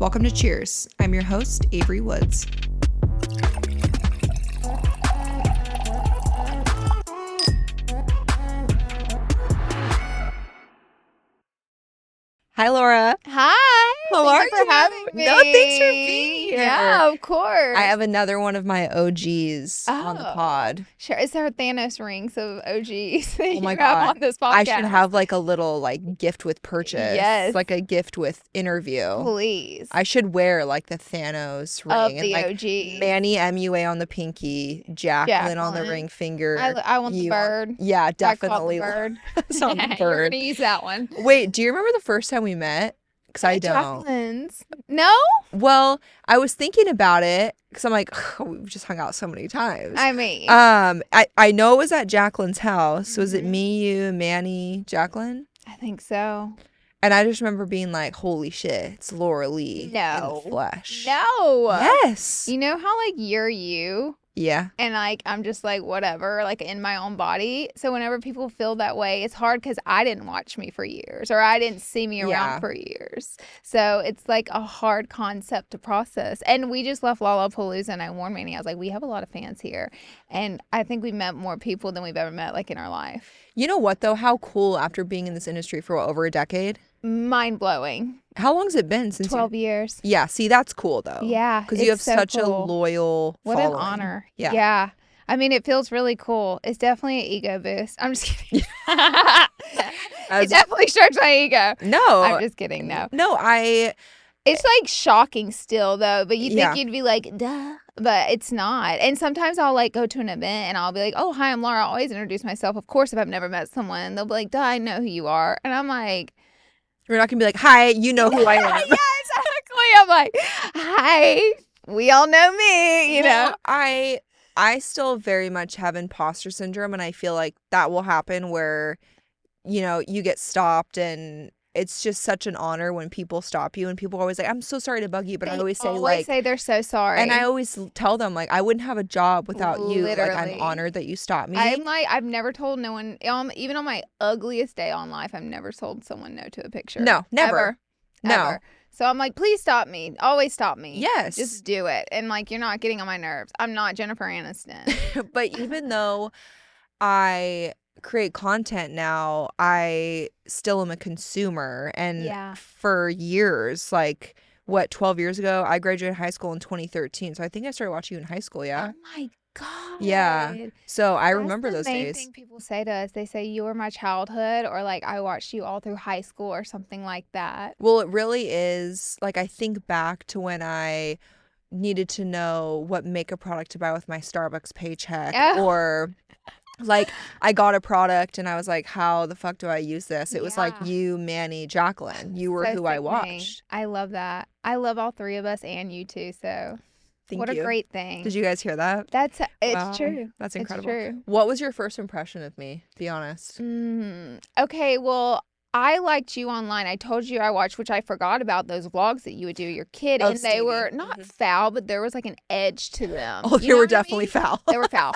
Welcome to Cheers. I'm your host, Avery Woods. Hi, Laura. Hi. How are Thank you for having me. No, thanks for being here. Yeah, of course. I have another one of my OGs on the pod. Sure. Is there Thanos rings of OGs that Oh my you have God. on this podcast? I should have like a little like gift with purchase. Yes. Like a gift with interview. Please. I should wear like the Thanos ring. Of and the like OGs. Manny MUA on the pinky, Jacqueline on the ring finger. I want the bird. Yeah, definitely. I call it the bird. It's on the You're bird. going to use that one. Wait, do you remember the first time we met? Because I don't. Jacqueline's. No? Well, I was thinking about it because I'm like, we've just hung out so many times. I mean. I know it was at Jacqueline's house. Mm-hmm. Was it me, you, Manny, Jacqueline? I think so. And I just remember being like, holy shit, it's Laura Lee in the flesh. No. Yes. You know how like you're you? Yeah. And like I'm just like whatever, like in my own body. So whenever people feel that way, it's hard because I didn't watch me for years, or I didn't see me around for years. So it's like a hard concept to process. And we just left Lollapalooza, and I warned Manny, I was like, we have a lot of fans here, and I think we met more people than we've ever met like in our life. You know what though? How cool after being in this industry for over a decade? Mind blowing. How long has it been since 12 years. Yeah, see, that's cool though. Yeah. Because you have so such cool. a loyal What following. an honor. Yeah. Yeah. I mean, it feels really cool. It's definitely an ego boost. I'm just kidding. It definitely strokes my ego. No. I'm just kidding. No. It's like shocking still though, but you think you'd be like, duh, but it's not. And sometimes I'll like go to an event and I'll be like, oh, hi, I'm Laura. I always introduce myself. Of course, if I've never met someone, they'll be like, duh, I know who you are. And I'm like, we're not going to be like, hi, you know who I am. Yeah, exactly. I'm like, hi, we all know me, you know? I still very much have imposter syndrome, and I feel like that will happen where, you know, you get stopped, and it's just such an honor when people stop you, and people are always like, I'm so sorry to bug you, but I always say they're so sorry. And I always tell them, like, I wouldn't have a job without you. Literally. Like, I'm honored that you stopped me. I'm like, I've never told no one, even on my ugliest day on life, I've never told someone no to a picture. No, never. Ever. So I'm like, please stop me. Always stop me. Yes. Just do it. And like, you're not getting on my nerves. I'm not Jennifer Aniston. But even though I create content now, I still am a consumer. And for years, like, 12 years ago? I graduated high school in 2013. So I think I started watching you in high school, yeah? Oh my God. Yeah. So I remember those days. That's the main thing people say to us. They say, you were my childhood, or like, I watched you all through high school or something like that. Well, it really is. Like, I think back to when I needed to know what makeup product to buy with my Starbucks paycheck, or like I got a product and I was like, how the fuck do I use this? It was like you, Manny, Jacqueline. You were who I watched. I love that. I love all three of us and you too. So what a great thing. Did you guys hear that? It's true. That's incredible. It's true. What was your first impression of me? Be honest. Okay, well, I liked you online. I told you I watched, which I forgot about, those vlogs that you would do your kid. And they were not foul, but there was like an edge to them. Oh, they were definitely foul. They were foul.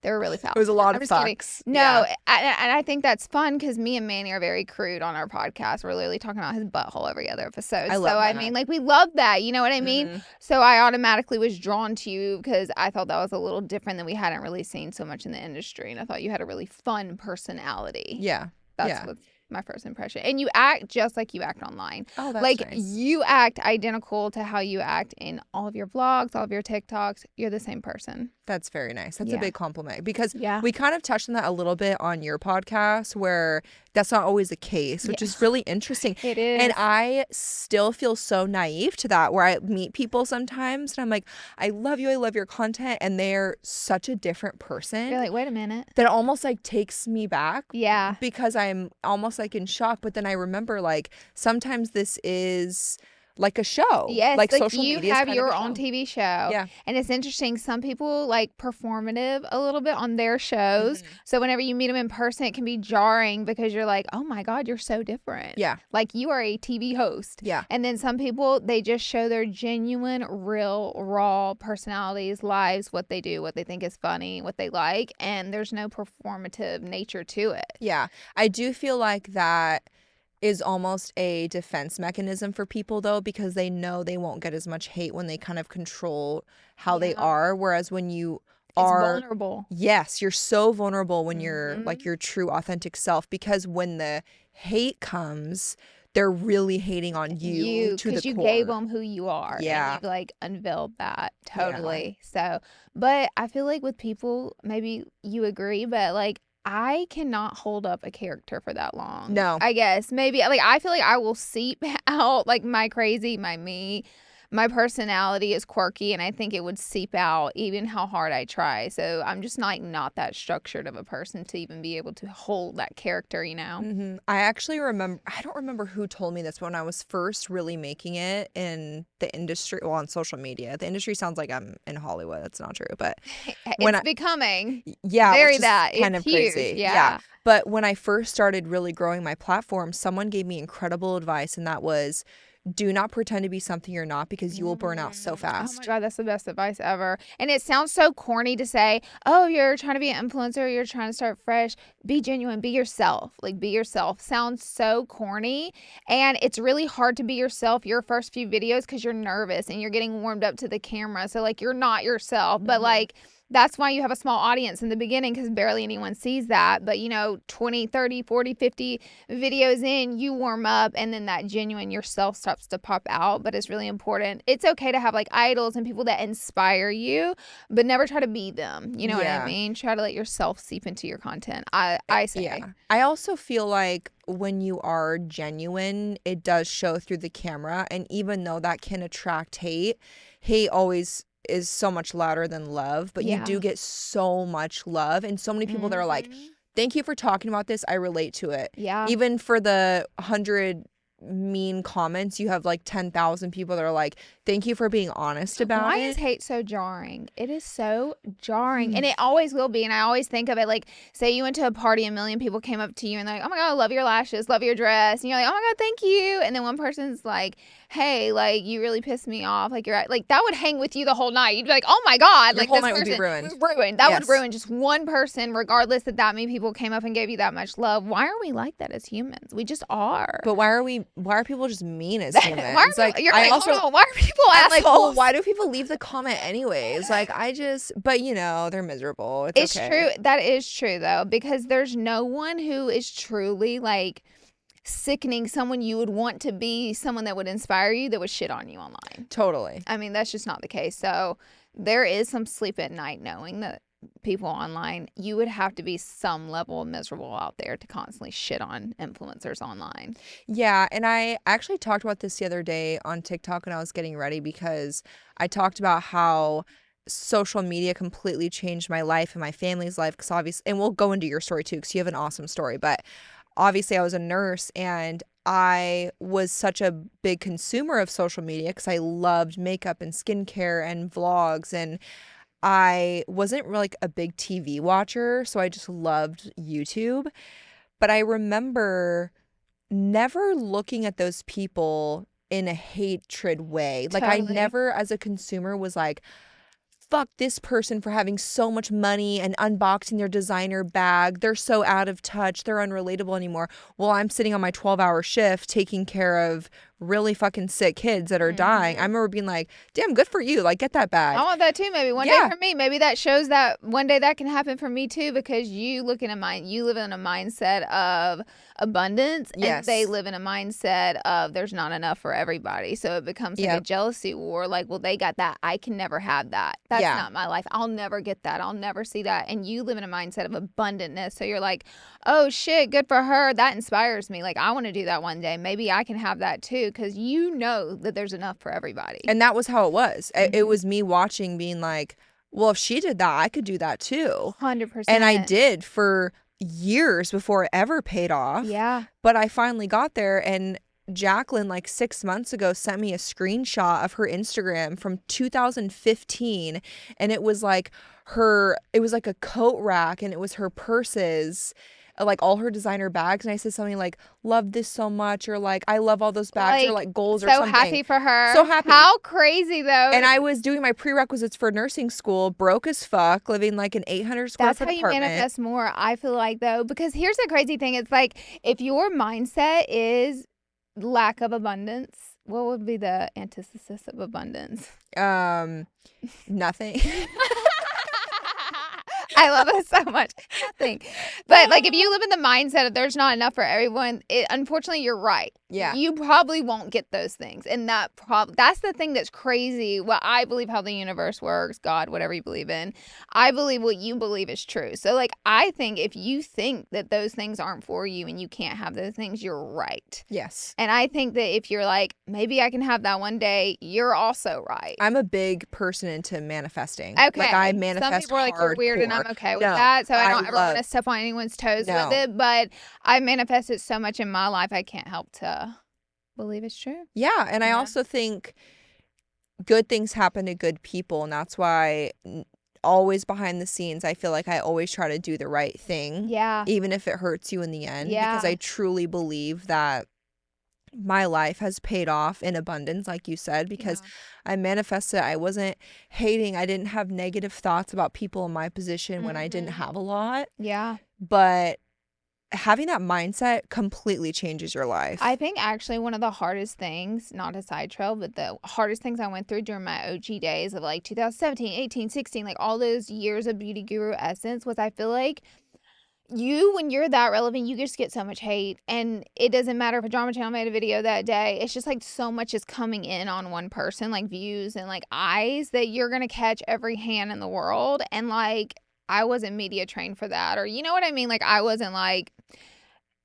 They were really foul. It was a lot of fucks. No, and I think that's fun because me and Manny are very crude on our podcast. We're literally talking about his butthole every other episode. I love that. I mean, like, we love that. You know what I mean? So I automatically was drawn to you because I thought that was a little different than we hadn't really seen so much in the industry. And I thought you had a really fun personality. Yeah. That's what's my first impression. And you act just like you act online. Oh, that's like, nice. You act identical to how you act in all of your vlogs, all of your TikToks. You're the same person. That's very nice. That's a big compliment because Yeah. we kind of touched on that a little bit on your podcast where that's not always the case, which is really interesting. It is. And I still feel so naive to that where I meet people sometimes and I'm like, I love you. I love your content. And they're such a different person. You're like, wait a minute. That almost like takes me back. Yeah. Because I'm almost like in shock. But then I remember like sometimes this is like a show. Yes, like social media. You have your own TV show. Yeah. And it's interesting. Some people like performative a little bit on their shows. So whenever you meet them in person, it can be jarring because you're like, oh my God, you're so different. Yeah. Like you are a TV host. Yeah. And then some people, they just show their genuine, real, raw personalities, lives, what they do, what they think is funny, what they like. And there's no performative nature to it. Yeah. I do feel like that is almost a defense mechanism for people, though, because they know they won't get as much hate when they kind of control how they are. Whereas when you are vulnerable. Yes, you're so vulnerable when you're like your true authentic self, because when the hate comes, they're really hating on you to the because you core. gave them who you are, and you've like unveiled that totally. So, but I feel like with people, maybe you agree, but like I cannot hold up a character for that long. No. I guess maybe like I feel like I will seep out like my crazy, my me. My personality is quirky, and I think it would seep out even how hard I try. So I'm just not that structured of a person to even be able to hold that character, you know? Mm-hmm. I actually remember, I don't remember who told me this, but when I was first really making it in the industry, well, on social media. The industry sounds like I'm in Hollywood. That's not true, but it's becoming very that. Kind it's of huge. crazy. Yeah. But when I first started really growing my platform, someone gave me incredible advice, and that was, do not pretend to be something you're not, because you will burn out so fast. Oh my God, that's the best advice ever. And it sounds so corny to say, oh, you're trying to be an influencer, you're trying to start fresh. Be genuine, be yourself. Like, be yourself. Sounds so corny. And it's really hard to be yourself your first few videos because you're nervous and you're getting warmed up to the camera. So, like, you're not yourself. But, like, that's why you have a small audience in the beginning, because barely anyone sees that. But, 20, 30, 40, 50 videos in, you warm up, and then that genuine yourself starts to pop out. But it's really important. It's okay to have like idols and people that inspire you, but never try to be them. You know what I mean? Try to let yourself seep into your content. I say. Yeah. I also feel like when you are genuine, it does show through the camera. And even though that can attract hate always is so much louder than love, but you do get so much love, and so many people that are like, thank you for talking about this, I relate to it. Even for the 100 mean comments, you have like 10,000 people that are like, thank you for being honest about it. Why is hate so jarring? It is so jarring, and it always will be. And I always think of it like, say you went to a party, 1 million people came up to you and they're like, oh my God, I love your lashes, love your dress, and you're like, oh my God, thank you. And then one person's like, hey, like, you really pissed me off, like, you're like, that would hang with you the whole night. You'd be like, oh my God, your like, whole this night person would be ruined. That would ruin just one person, regardless that many people came up and gave you that much love. Why are we like that as humans? We just are. But why are people just mean as humans? why are people assholes? Like, well, why do people leave the comment anyways? Like, but they're miserable. It's okay. True. That is true though, because there's no one who is truly like sickening, someone you would want to be, someone that would inspire you, that would shit on you online. Totally. I mean, that's just not the case. So there is some sleep at night knowing that people online, you would have to be some level of miserable out there to constantly shit on influencers online. Yeah, and I actually talked about this the other day on TikTok when I was getting ready, because I talked about how social media completely changed my life and my family's life, because obviously, and we'll go into your story too, because you have an awesome story, but obviously I was a nurse, and I was such a big consumer of social media because I loved makeup and skincare and vlogs, and I wasn't really like a big TV watcher, so I just loved YouTube. But I remember never looking at those people in a hatred way. Like, I never, as a consumer, was like, fuck this person for having so much money and unboxing their designer bag. They're so out of touch. They're unrelatable anymore. Well, I'm sitting on my 12-hour shift taking care of really fucking sick kids that are dying. I remember being like, damn, good for you. Like, get that bag. I want that too, maybe one day for me. Maybe that shows that one day that can happen for me too, because you live in a mindset of abundance, and they live in a mindset of there's not enough for everybody. So it becomes like a jealousy war. Like, well, they got that, I can never have that. That's not my life. I'll never get that. I'll never see that. And you live in a mindset of abundantness. So you're like, oh shit, good for her. That inspires me. Like, I want to do that one day. Maybe I can have that too, because you know that there's enough for everybody. And that was how it was. It was me watching, being like, well, if she did that, I could do that too. 100%. And I did for years before it ever paid off. Yeah. But I finally got there, and Jacqueline, like 6 months ago, sent me a screenshot of her Instagram from 2015, and it was like a coat rack, and it was her purses, like all her designer bags, and I said something like, love this so much, or like, I love all those bags, or like goals, or something. So happy for her. So happy. How crazy, though. And I was doing my prerequisites for nursing school, broke as fuck, living like an 800 square foot apartment. That's how you manifest more, I feel like, though, because here's the crazy thing. It's like, if your mindset is lack of abundance, what would be the antithesis of abundance? Nothing. I love it so much. Nothing. But like, if you live in the mindset of there's not enough for everyone, unfortunately, you're right. Yeah. You probably won't get those things. And that's the thing that's crazy. Well, I believe how the universe works, God, whatever you believe in. I believe what you believe is true. So like, I think if you think that those things aren't for you and you can't have those things, you're right. Yes. And I think that if you're like, maybe I can have that one day, you're also right. I'm a big person into manifesting. Okay. Like, I manifest. Some people are like, you're weird, and I'm okay with No, that. So I don't ever want to step on anyone's toes with it. But I manifested so much in my life, I can't help to believe it's true. Yeah. And I also think good things happen to good people. And that's why always behind the scenes, I feel like I always try to do the right thing. Yeah. Even if it hurts you in the end. Yeah. Because I truly believe that my life has paid off in abundance, like you said, because I manifested. I wasn't hating. I didn't have negative thoughts about people in my position when I didn't have a lot. Yeah. But having that mindset completely changes your life. I think actually one of the hardest things, not a side trail, but the hardest things I went through during my OG days of like 2017, 18, 16, like all those years of Beauty Guru Essence, was I feel like when you're that relevant, you just get so much hate. And it doesn't matter if a drama channel made a video that day. It's just like so much is coming in on one person, like views and like eyes, that you're going to catch every hand in the world. And like, I wasn't media trained for that, or you know what I mean? Like, I wasn't like,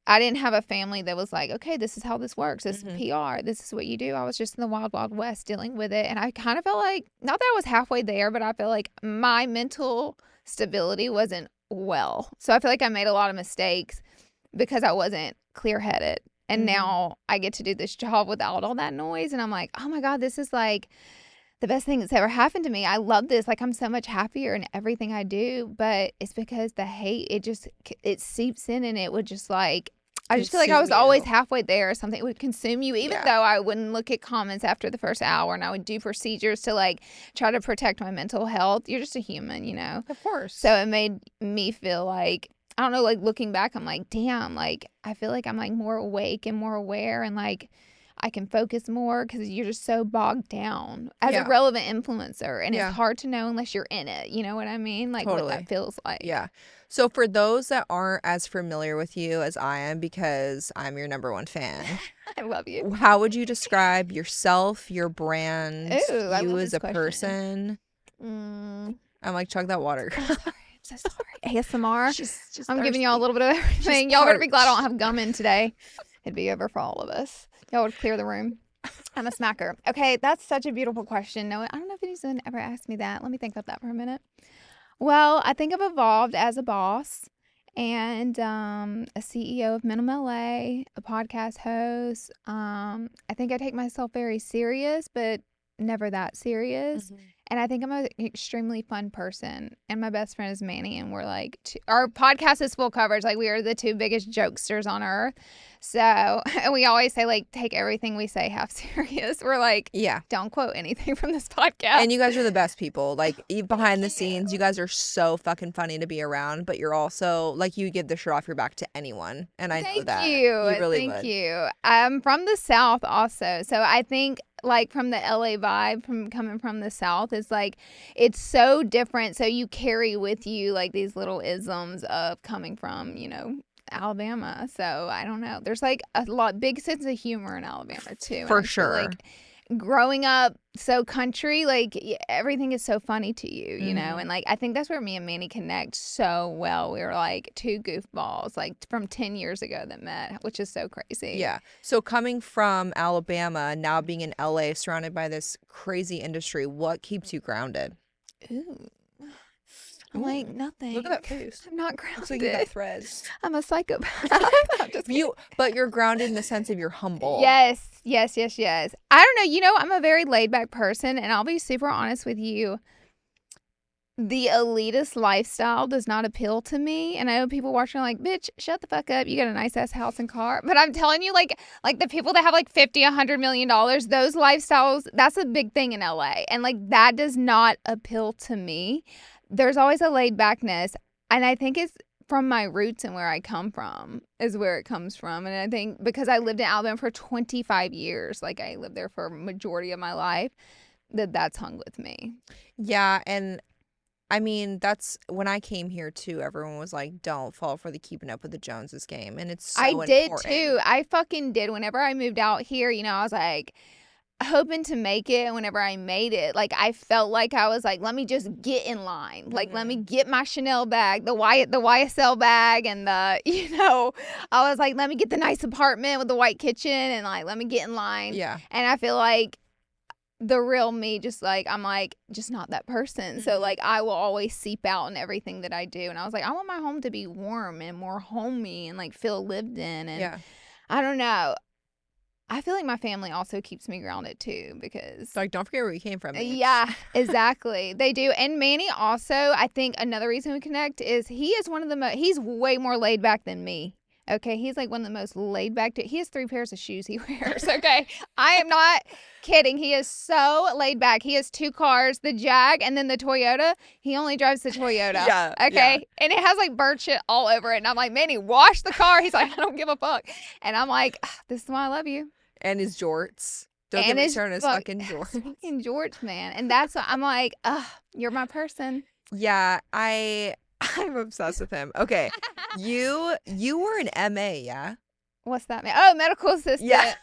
I didn't have a family that was like, okay, this is how this works. This is PR. This is what you do. I was just in the wild, wild west dealing with it. And I kind of felt like, not that I was halfway there, but I feel like my mental stability wasn't well. So I feel like I made a lot of mistakes because I wasn't clear-headed. And now I get to do this job without all that noise. And I'm like, oh my God, this is like the best thing that's ever happened to me. I love this. Like, I'm so much happier in everything I do. But it's because the hate, it seeps in, and it would just like, I just feel like I was always halfway there or something. It would consume you, even though I wouldn't look at comments after the first hour, and I would do procedures to like try to protect my mental health. You're just a human, you know? Of course. So it made me feel like, I don't know, like looking back, I'm like, damn, like I feel like I'm like more awake and more aware, and like I can focus more because you're just so bogged down as a relevant influencer. And it's hard to know unless you're in it. You know what I mean? Like what that feels like. Yeah. So for those that aren't as familiar with you as I am, because I'm your number one fan. I love you. How would you describe yourself, your brand, you as a person? I'm like, chug that water. I'm so sorry. ASMR. Just I'm giving y'all a little bit of everything. Y'all better be glad I don't have gum in today. It'd be over for all of us. Y'all would clear the room. I'm a smacker. Okay, that's such a beautiful question. No, I don't know if anyone ever asked me that. Let me think about that for a minute. Well, I think I've evolved as a boss and a CEO of Minimum LA, a podcast host. I think I take myself very serious, but never that serious. And I think I'm an extremely fun person. And my best friend is Manny, and we're like, our podcast is full coverage. Like, we are the two biggest jokesters on earth. So we always say, like, take everything we say half serious. We're like, don't quote anything from this podcast. And you guys are the best people. Like, behind the scenes, you guys are so fucking funny to be around. But you're also, like, you give the shirt off your back to anyone. And I know that. Thank you. Thank you. I'm from the South also. So I think, like, from the LA vibe, from coming from the South, is like, it's so different. So you carry with you like these little isms of coming from, you know, Alabama. So I don't know. There's like a big sense of humor in Alabama too. For sure. Like, growing up so country, like everything is so funny to you, you know? And like, I think that's where me and Manny connect so well. We were like two goofballs, like from 10 years ago that met, which is so crazy. Yeah. So coming from Alabama, now being in LA, surrounded by this crazy industry, what keeps you grounded? Ooh. I'm like, nothing. Look at that face. I'm not grounded. Looks like you got threads. I'm a psychopath. But you're grounded in the sense of you're humble. Yes. I don't know. You know, I'm a very laid back person, and I'll be super honest with you. the elitist lifestyle does not appeal to me. And I know people watching are like, bitch, shut the fuck up. You got a nice ass house and car. But I'm telling you, like the people that have like $50, $100 million, those lifestyles, that's a big thing in LA. And like that does not appeal to me. There's always a laid backness. And I think it's from my roots and where I come from is where it comes from. And I think because I lived in Alabama for 25 years, like I lived there for a majority of my life, that's hung with me. Yeah. And I mean, that's when I came here too, everyone was like, don't fall for the keeping up with the Joneses game. And it's so important. I did too. I fucking did. Whenever I moved out here, you know, I was like hoping to make it. And whenever I made it, like I felt like I was like, let me just get in line. Like, let me get my Chanel bag, the YSL bag, and the, you know, I was like, let me get the nice apartment with the white kitchen, and like, let me get in line. Yeah. And I feel like the real me, just like, I'm like, just not that person. So like, I will always seep out in everything that I do. And I was like, I want my home to be warm and more homey and like feel lived in. And I don't know. I feel like my family also keeps me grounded too, because like, don't forget where you came from. Yeah, exactly. They do. And Manny also, I think another reason we connect is he is one of the he's way more laid back than me. Okay, he's like one of the most laid back. He has 3 pairs of shoes he wears. Okay, I am not kidding. He is so laid back. He has 2 cars, the Jag and then the Toyota. He only drives the Toyota. Yeah. Okay, and it has like bird shit all over it. And I'm like, Manny, wash the car. He's like, I don't give a fuck. And I'm like, this is why I love you. And his jorts. Don't get me started on his fucking jorts. Fucking jorts, man. And that's what I'm like, you're my person. Yeah, I'm obsessed with him. Okay. You were an MA, yeah? What's that mean? Oh, medical assistant. Yeah.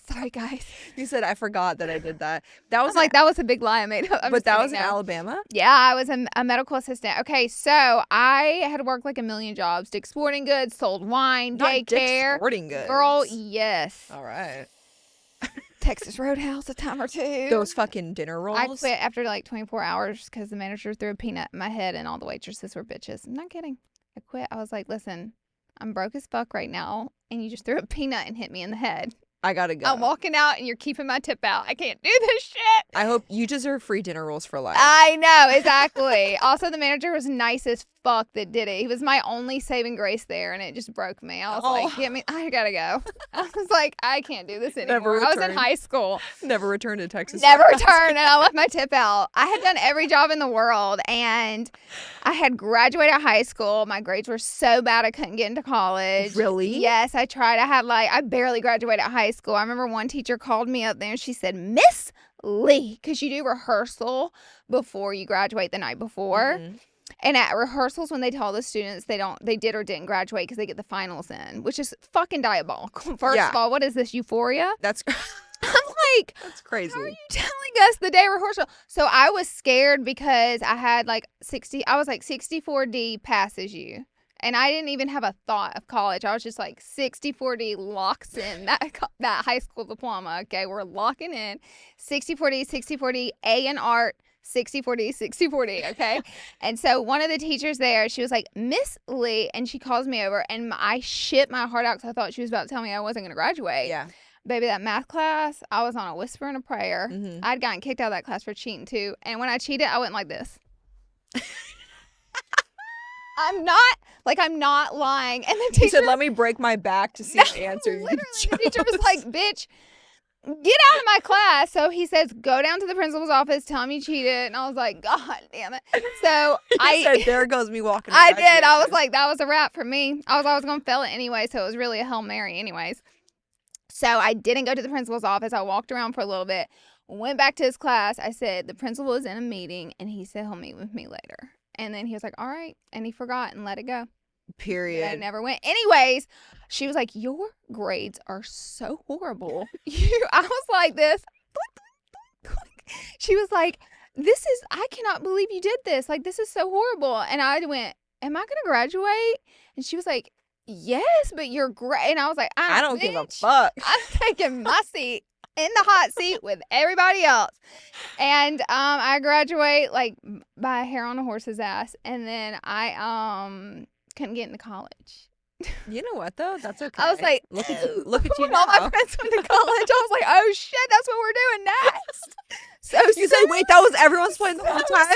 Sorry, guys. You said I forgot that I did that. That was that was a big lie I made. But that was in Alabama? Yeah, I was a medical assistant. Okay, so I had worked like a million jobs. Dick's Sporting Goods, sold wine, daycare. Dick's Sporting Goods. Girl, yes. All right. Texas Roadhouse a time or two. Those fucking dinner rolls. I quit after like 24 hours because the manager threw a peanut in my head and all the waitresses were bitches. I'm not kidding. I quit. I was like, listen, I'm broke as fuck right now, and you just threw a peanut and hit me in the head. I gotta go. I'm walking out and you're keeping my tip out. I can't do this shit. I hope you deserve free dinner rolls for life. I know, exactly. Also, the manager was nice as fuck that did it. He was my only saving grace there, and it just broke me. I was like, I gotta go. I was like, I can't do this anymore. I was in high school. Never returned to Texas. Never returned, and I left my tip out. I had done every job in the world, and I had graduated high school. My grades were so bad I couldn't get into college. Really? Yes, I tried. I barely graduated high school. I remember one teacher called me up there, and she said, Miss Lee, because you do rehearsal before you graduate the night before. Mm-hmm. And at rehearsals, when they tell the students they did or didn't graduate because they get the finals in, which is fucking diabolical. First of all, what is this, Euphoria? That's I'm like, that's crazy. How are you telling us the day of rehearsal? So I was scared because I had like 64D passes you. And I didn't even have a thought of college. I was just like, 64D locks in that high school diploma. Okay, we're locking in 64D, A in art, 64D, okay? And so one of the teachers there, she was like, Miss Lee, and she calls me over, and I shit my heart out because I thought she was about to tell me I wasn't going to graduate. Yeah. Baby, that math class, I was on a whisper and a prayer. Mm-hmm. I'd gotten kicked out of that class for cheating too. And when I cheated, I went like this. I'm not lying. And the teacher said, let me break my back to see the answer. Literally, the teacher was like, bitch, get out of my class. So he says, go down to the principal's office, tell him you cheated. And I was like, God damn it. So I said, there goes me walking. I did. I was like, that was a wrap for me. I was going to fail it anyway. So it was really a Hail Mary anyways. So I didn't go to the principal's office. I walked around for a little bit, went back to his class. I said, the principal is in a meeting, and he said he'll meet with me later. And then he was like, all right. And he forgot and let it go. Period. I never went. Anyways, she was like, your grades are so horrible. I was like this. She was like, I cannot believe you did this. Like, this is so horrible. And I went, am I going to graduate? And she was like, yes, but you're great. And I was like, I don't give a fuck. I'm taking my seat in the hot seat with everybody else. And I graduate like by a hair on a horse's ass. And then I couldn't get into college. You know what though? That's okay. I was like, look at you now. All my friends went to college. I was like, oh shit, that's what we're doing next. so You said, wait, that was everyone's plan the whole time?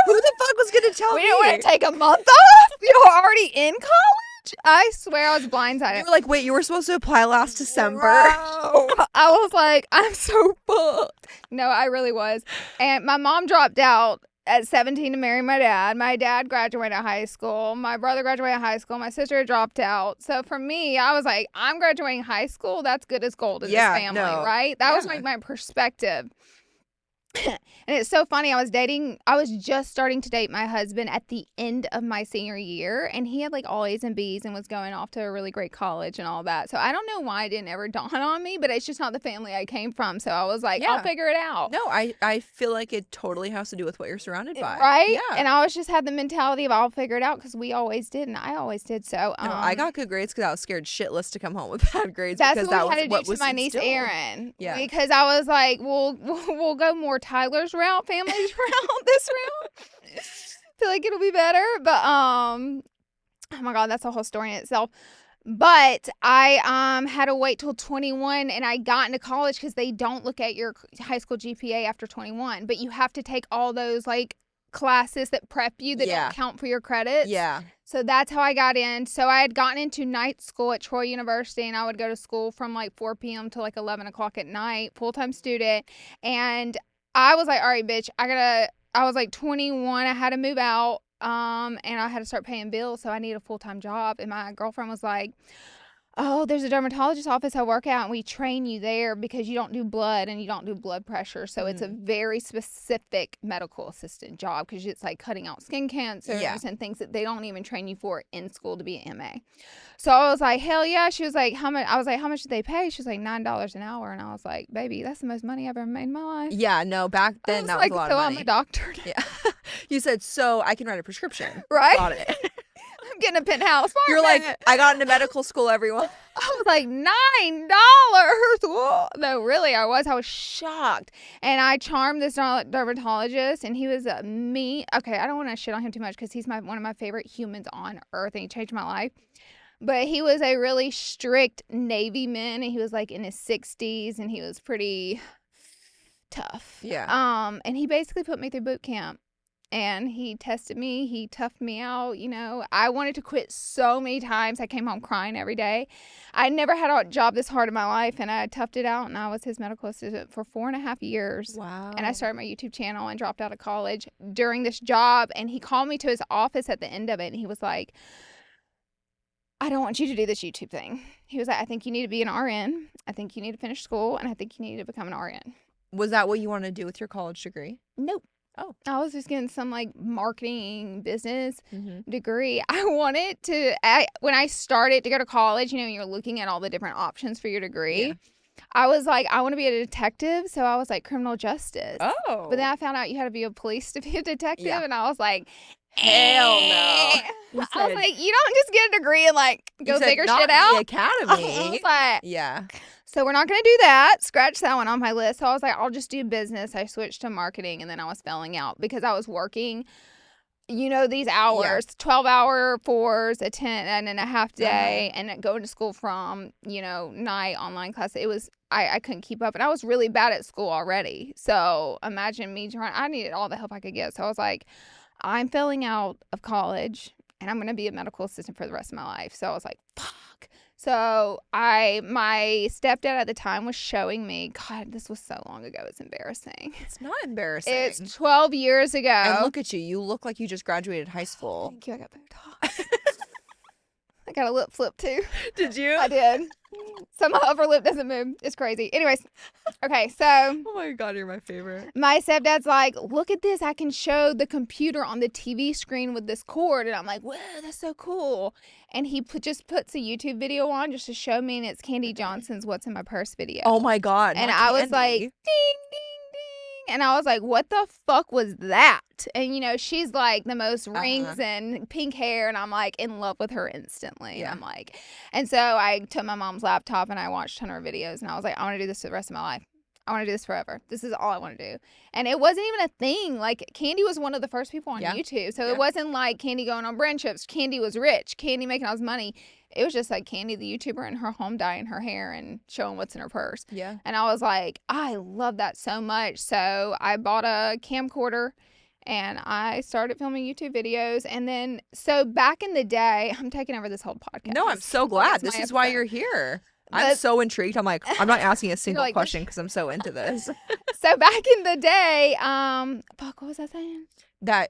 Who the fuck was going to tell me? We didn't want to take a month off? You were already in college? I swear I was blindsided. You were like, wait, you were supposed to apply last December. Bro. I was like, I'm so fucked. No, I really was. And my mom dropped out at 17 to marry my dad. My dad graduated high school. My brother graduated high school. My sister dropped out. So for me, I was like, I'm graduating high school. That's good as gold in this family, right? That was like my perspective. And it's so funny. I was just starting to date my husband at the end of my senior year, and he had like all A's and B's and was going off to a really great college and all that. So I don't know why it didn't ever dawn on me, but it's just not the family I came from. So I was like, I'll figure it out. No, I feel like it totally has to do with what you're surrounded by. Right? Yeah. And I always just had the mentality of I'll figure it out because we always did, and I always did. So no, I got good grades because I was scared shitless to come home with bad grades. That's because what we had to do to my niece Erin. Yeah. Because I was like, we'll go more Tyler's route, family's route, this route. Feel like it'll be better. But oh my God, that's a whole story in itself. But I had to wait till 21 and I got into college because they don't look at your high school GPA after 21. But you have to take all those like classes that prep you that don't count for your credits. Yeah. So that's how I got in. So I had gotten into night school at Troy University, and I would go to school from like 4 p.m. to like 11 o'clock at night, full-time student. And I was like, all right, bitch, I was like 21. I had to move out. And I had to start paying bills. So I need a full-time job. And my girlfriend was like, oh, there's a dermatologist office I work out, and we train you there because you don't do blood and you don't do blood pressure. So it's a very specific medical assistant job because it's like cutting out skin cancers and things that they don't even train you for in school to be an MA. So I was like, hell yeah. She was like, how much? I was like, how much did they pay? She was like, $9 an hour. And I was like, baby, that's the most money I've ever made in my life. Yeah, no, back then that was a lot of money. So I'm a doctor now. Yeah. You said, so I can write a prescription. Right? Got it. I'm getting a penthouse. You're like, I got into medical school, everyone. I was like, $9. Whoa. No, really, I was shocked. And I charmed this dermatologist, and he was me. Okay, I don't want to shit on him too much because he's one of my favorite humans on earth, and he changed my life. But he was a really strict Navy man, and he was like in his 60s, and he was pretty tough. Yeah. And he basically put me through boot camp. And he tested me. He toughed me out. You know, I wanted to quit so many times. I came home crying every day. I never had a job this hard in my life, and I toughed it out. And I was his medical assistant for 4.5 years. Wow. And I started my YouTube channel and dropped out of college during this job. And he called me to his office at the end of it, and he was like, I don't want you to do this YouTube thing. He was like, I think you need to be an RN. I think you need to finish school, and I think you need to become an RN. Was that what you wanted to do with your college degree? Nope. Oh. I was just getting some like marketing business degree. I wanted to, when I started to go to college, you know, you're looking at all the different options for your degree. Yeah. I was like, I want to be a detective. So I was like, criminal justice. Oh. But then I found out you had to be a police to be a detective. Yeah. And I was like, hell no. I was like, you don't just get a degree and like go figure shit out. The academy. I was like, yeah. So we're not going to do that. Scratch that one on my list. So I was like, I'll just do business. I switched to marketing, and then I was failing out because I was working, you know, these hours, 12-hour fours, a 10.5 day, and going to school from, you know, night online class. It was, I couldn't keep up, and I was really bad at school already. So imagine me I needed all the help I could get. So I was like, I'm failing out of college, and I'm going to be a medical assistant for the rest of my life. So I was like, fuck. So my stepdad at the time was showing me, God, this was so long ago. It's embarrassing. It's not embarrassing. It's 12 years ago. And look at you. You look like you just graduated high school. Thank you. I got Botox. I got a lip flip too. Did you? I did. So my upper lip doesn't move. It's crazy. Anyways, okay, so. Oh my God, you're my favorite. My stepdad's like, look at this. I can show the computer on the TV screen with this cord. And I'm like, whoa, that's so cool. And he just puts a YouTube video on just to show me, and it's Candy Johnson's What's in My Purse video. Oh my God. And I was like, ding, ding, ding. And I was like, what the fuck was that? And, you know, she's like the most rings and pink hair. And I'm like in love with her instantly. Yeah. I'm like, and so I took my mom's laptop and I watched a ton of her videos. And I was like, I want to do this for the rest of my life. I want to do this forever. This is all I want to do. And it wasn't even a thing. Like, Candy was one of the first people on YouTube. So it wasn't like Candy going on brand trips. Candy was rich. Candy making all this money. It was just like Candy, the YouTuber, in her home dyeing her hair and showing what's in her purse. Yeah. And I was like, I love that so much. So I bought a camcorder and I started filming YouTube videos. And then, so back in the day, I'm taking over this whole podcast. No, I'm so glad. This is why you're here. I'm so intrigued. I'm like, I'm not asking a single question because I'm so into this. So back in the day, fuck, what was I saying? That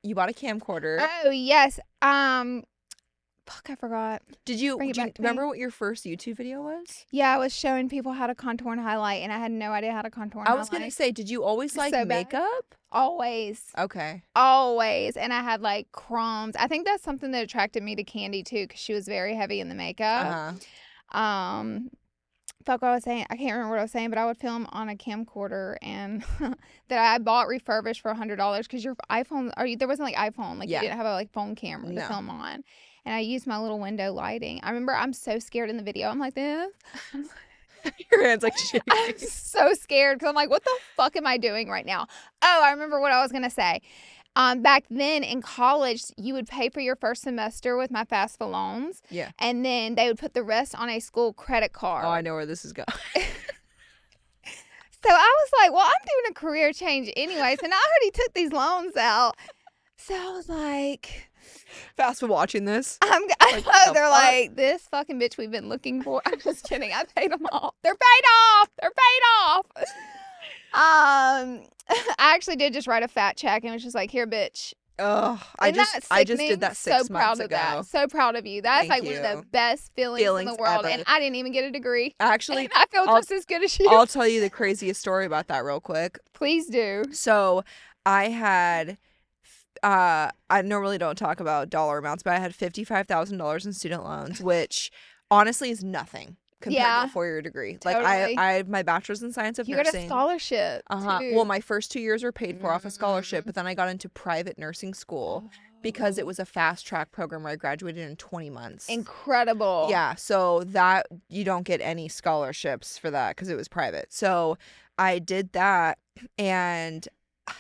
you bought a camcorder. Oh yes. Fuck, I forgot. Did you remember what your first YouTube video was? Yeah, I was showing people how to contour and highlight, and I had no idea how to contour and highlight. I was gonna say, did you always like makeup? Always. Okay. Always. And I had like crumbs. I think that's something that attracted me to Candy too, because she was very heavy in the makeup. Fuck, what I was saying. I can't remember what I was saying, but I would film on a camcorder and that I bought refurbished for $100 because your iPhone, there wasn't like iPhone, like you didn't have a like phone camera to film on. And I used my little window lighting. I remember I'm so scared in the video. I'm like this. Your hand's like shaking. I'm so scared because I'm like, what the fuck am I doing right now? Oh, I remember what I was gonna say. Back then in college, you would pay for your first semester with my FAFSA loans. Yeah. And then they would put the rest on a school credit card. Oh, I know where this is going. So I was like, well, I'm doing a career change anyways, and I already took these loans out. So I was like, fast for watching this. They're like, this fucking bitch we've been looking for. I'm just kidding. I paid them off. They're paid off. They're paid off. I actually did just write a fat check and was just like, here, bitch. Oh, I just did that 6 months ago. That. So proud of you. That's one of the best feelings in the world. Ever. And I didn't even get a degree. Actually, and I feel just as good as you. I'll tell you the craziest story about that real quick. Please do. So I had, I normally don't talk about dollar amounts, but I had $55,000 in student loans, which honestly is nothing compared to a 4-year degree. Totally. Like I have my bachelor's in science of nursing. You got a scholarship. Too. Well, my first 2 years were paid for off a scholarship, but then I got into private nursing school because it was a fast track program where I graduated in 20 months. Incredible. Yeah. So that you don't get any scholarships for that because it was private. So I did that and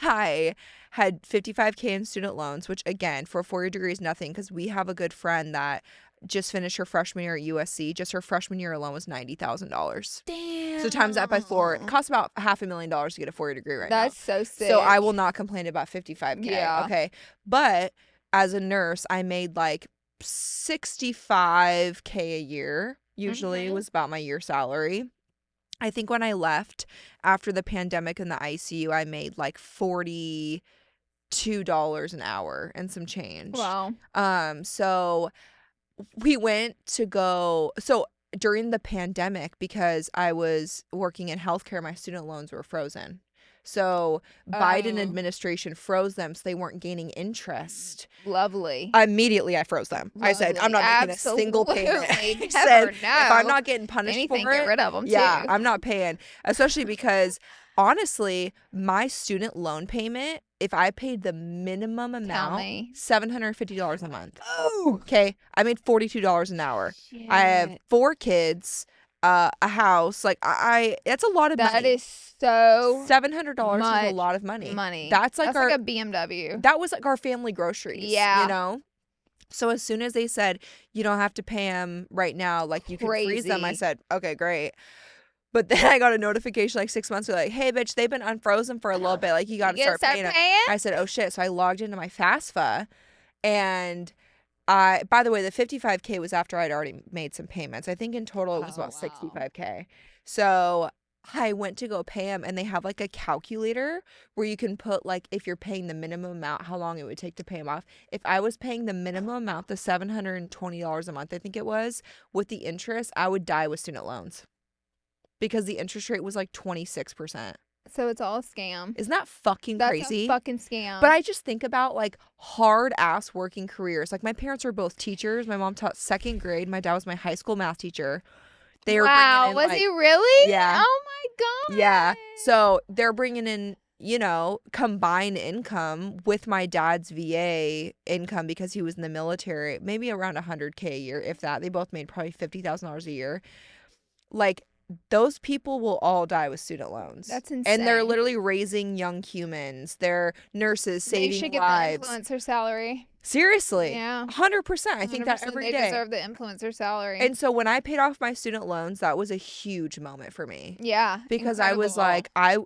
I had $55K in student loans, which again, for a 4-year degree is nothing because we have a good friend that just finished her freshman year at USC. Just her freshman year alone was $90,000. Damn. So times that by 4, it costs about $500,000 to get a 4-year degree right now. That's so sick. So I will not complain about $55K. Yeah. Okay. But as a nurse, I made like $65K a year. Usually was about my year salary. I think when I left after the pandemic in the ICU, I made like $42 an hour and some change. Wow. So we went to go. So during the pandemic, because I was working in healthcare, my student loans were frozen. So Biden administration froze them so they weren't gaining interest. Lovely. Immediately I froze them. Lovely. I said, I'm not making a single payment. I said, if I'm not getting punished for it, get rid of them too. I'm not paying. Especially because honestly, my student loan payment, if I paid the minimum amount, $750 a month. Oh. Okay. I made $42 an hour. Shit. I have 4 kids, a house. Like that's a lot of money. That is so $700 is a lot of money. That's like a BMW. That was like our family groceries. Yeah. You know? So as soon as they said, you don't have to pay them right now, like you can freeze them, I said, okay, great. But then I got a notification like 6 months ago, like, hey, bitch, they've been unfrozen for a little bit. Like, you got to start paying them. I said, oh, shit. So I logged into my FAFSA. And by the way, the $55K was after I'd already made some payments. I think in total it was about $65K. So I went to go pay them. And they have like a calculator where you can put like if you're paying the minimum amount, how long it would take to pay them off. If I was paying the minimum amount, the $720 a month, I think it was, with the interest, I would die with student loans. Because the interest rate was like 26%. So it's all a scam. Isn't that fucking crazy? That's a fucking scam. But I just think about like hard ass working careers. Like my parents were both teachers. My mom taught 2nd grade. My dad was my high school math teacher. They were bringing in, was he really? Yeah. Oh my God. Yeah. So they're bringing in, you know, combined income with my dad's VA income because he was in the military, maybe around $100K a year, if that. They both made probably $50,000 a year. Like, those people will all die with student loans. That's insane. And they're literally raising young humans. They're nurses saving lives. They should get the influencer salary. Seriously. Yeah. 100%. I think that every day. They deserve the influencer salary. And so when I paid off my student loans, that was a huge moment for me. Yeah. Because I was like, You're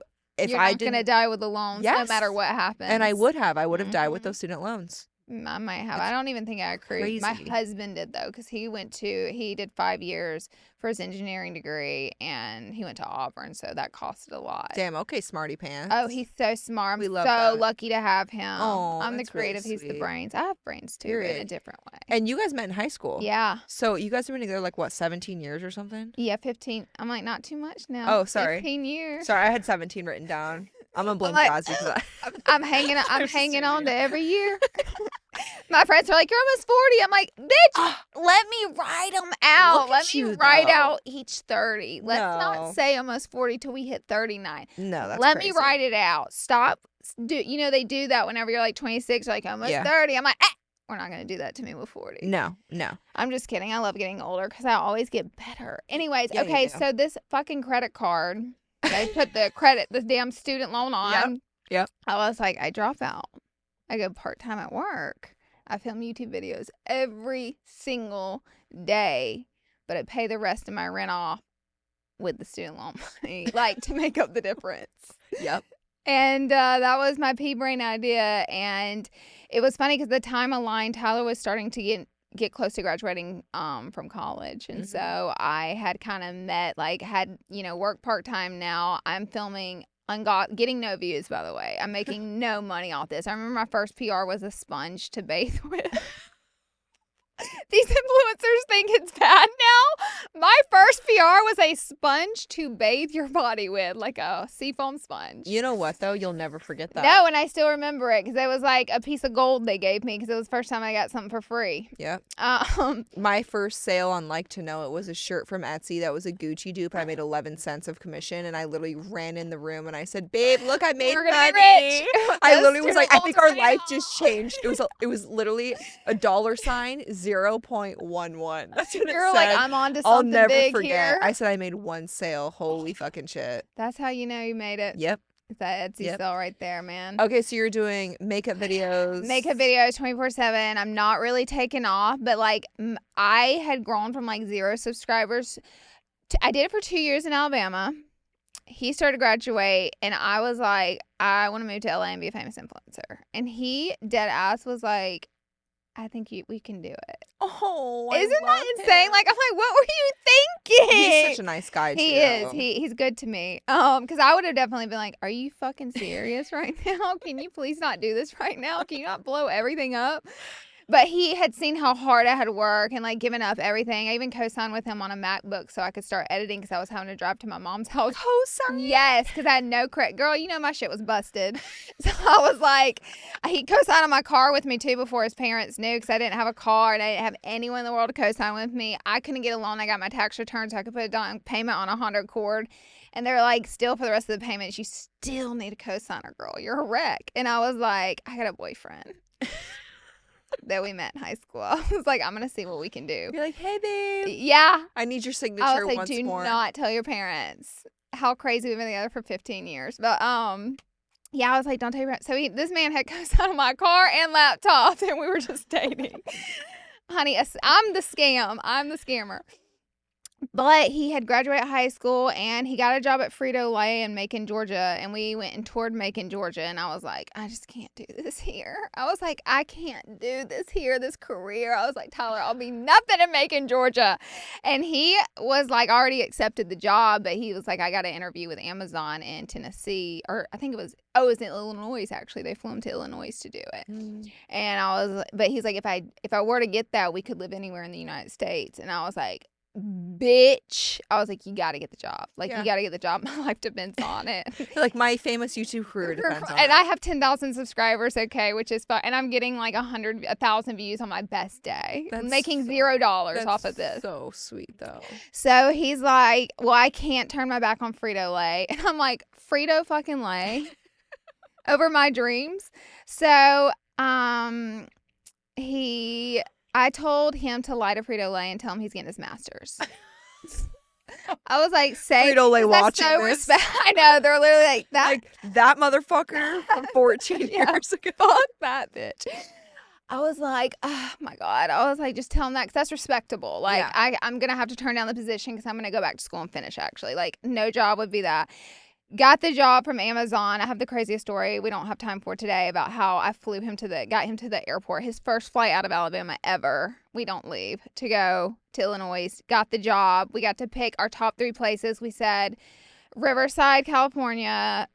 not going to die with the loans no matter what happens. And I would have died with those student loans. I might have. I don't even think I accrued. Crazy. My husband did, though, because he did 5 years for his engineering degree, and he went to Auburn, so that costed a lot. Damn, okay, smarty pants. Oh, he's so smart. I'm so lucky to have him. Oh, I'm the creative, really, he's the brains. I have brains, too, but in a different way. And you guys met in high school. Yeah. So you guys have been together, like, what, 17 years or something? Yeah, 15. I'm like, not too much now. Oh, sorry. 15 years. Sorry, I had 17 written down. I'm gonna blame Cosby for that. I'm hanging on to every year. My friends are like, you're almost 40. I'm like, bitch, let me write them out. Let me write out each 30. Let's not say almost 40 till we hit 39. No, that's Let crazy. me write it out. Stop. They do that whenever you're like 26, like almost 30. I'm like, we're not going to do that to me with 40. No. I'm just kidding. I love getting older because I always get better. Anyways, okay, so this fucking credit card, they put the damn student loan on. Yep. I was like, I drop out. I go part-time at work. I film YouTube videos every single day, but I pay the rest of my rent off with the student loan money, like to make up the difference. Yep. And that was my pea brain idea. And it was funny because the time aligned, Tyler was starting to get close to graduating from college. And so I had kind of work part-time now. I'm filming getting no views, by the way. I'm making no money off this. I remember my first PR was a sponge to bathe with. These influencers think it's bad now. My first PR was a sponge to bathe your body with, like a seafoam sponge. You know what, though? You'll never forget that. No, and I still remember it because it was like a piece of gold they gave me because it was the first time I got something for free. Yep. My first sale on Like to Know It was a shirt from Etsy that was a Gucci dupe. I made 11 cents of commission, and I literally ran in the room and I said, "Babe, look, I made money." Rich. I literally was like, I think our life just changed. It was literally a $0.11. That's what You're it like, said. I'm on to something I'll never big forget. here. I said I made one sale. Holy fucking shit. That's how you know you made it. Yep. It's that Etsy sale right there, man. Okay, so you're doing makeup videos. Makeup videos 24/7. I'm not really taking off, but like I had grown from like 0 subscribers. I did it for 2 years in Alabama. He started to graduate, and I was like, I want to move to LA and be a famous influencer. And he dead ass was like, I think we can do it. Oh, isn't that insane? Like, I'm like, what were you thinking? He's such a nice guy, too. He is. He's good to me. Because I would have definitely been like, are you fucking serious right now? Can you please not do this right now? Can you not blow everything up? But he had seen how hard I had worked and like given up everything. I even co-signed with him on a MacBook so I could start editing because I was having to drive to my mom's house. Co-sign? Yes, because I had no credit. Girl, you know my shit was busted. So I was like, he co-signed on my car with me too before his parents knew because I didn't have a car and I didn't have anyone in the world to co-sign with me. I couldn't get a loan. I got my tax return so I could put a down payment on a Honda Accord. And they're like, still for the rest of the payments, you still need a co-signer, girl. You're a wreck. And I was like, I got a boyfriend. That we met in high school. I was like, I'm gonna see what we can do. You're like, hey babe. Yeah. I need your signature I was like, once do more. not tell your parents how crazy we've been together for 15 years. But yeah, I was like, don't tell your parents. So this man had co-signed on my car and laptop, and we were just dating. Honey, I'm the scam. I'm the scammer. But he had graduated high school and he got a job at Frito-Lay in Macon, Georgia. And we went and toured Macon, Georgia. And I was like, I just can't do this here. I was like, I can't do this here, this career. I was like, Tyler, I'll be nothing in Macon, Georgia. And he was like, already accepted the job. But he was like, I got an interview with Amazon in Tennessee. Or I think it was in Illinois, actually. They flew him to Illinois to do it. And but he's like, if I were to get that, we could live anywhere in the United States. And I was like, bitch. I was like, you gotta get the job. Like, you gotta get the job. My life depends on it. Like, my famous YouTube career depends on it. And I have 10,000 subscribers, okay, which is fun. And I'm getting like 1,000 views on my best day. I'm making $0 off of this. So sweet, though. So he's like, well, I can't turn my back on Frito-Lay. And I'm like, Frito fucking Lay over my dreams. So I told him to lie to Frito-Lay and tell him he's getting his master's. I was like, say, Frito-Lay watching so this. I know, they're literally like, that motherfucker from 14 years ago. Fuck that bitch. I was like, oh my God. I was like, just tell him that because that's respectable. Like, I'm going to have to turn down the position because I'm going to go back to school and finish, actually. Like, no job would be that. Got the job from Amazon. I have the craziest story we don't have time for today about how I got him to the airport. His first flight out of Alabama ever. We don't leave to go to Illinois. Got the job. We got to pick our top 3 places. We said Riverside, California.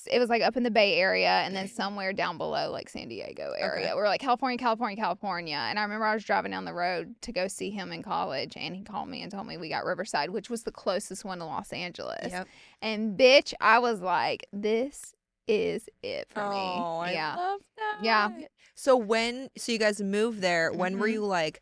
It was like up in the Bay Area and then somewhere down below like San Diego area. Okay. We're like California. And I remember I was driving down the road to go see him in college and he called me and told me we got Riverside, which was the closest one to Los Angeles. Yep. And bitch, I was like, this is it for me. Oh, I love that. Yeah. So you guys moved there, when were you like,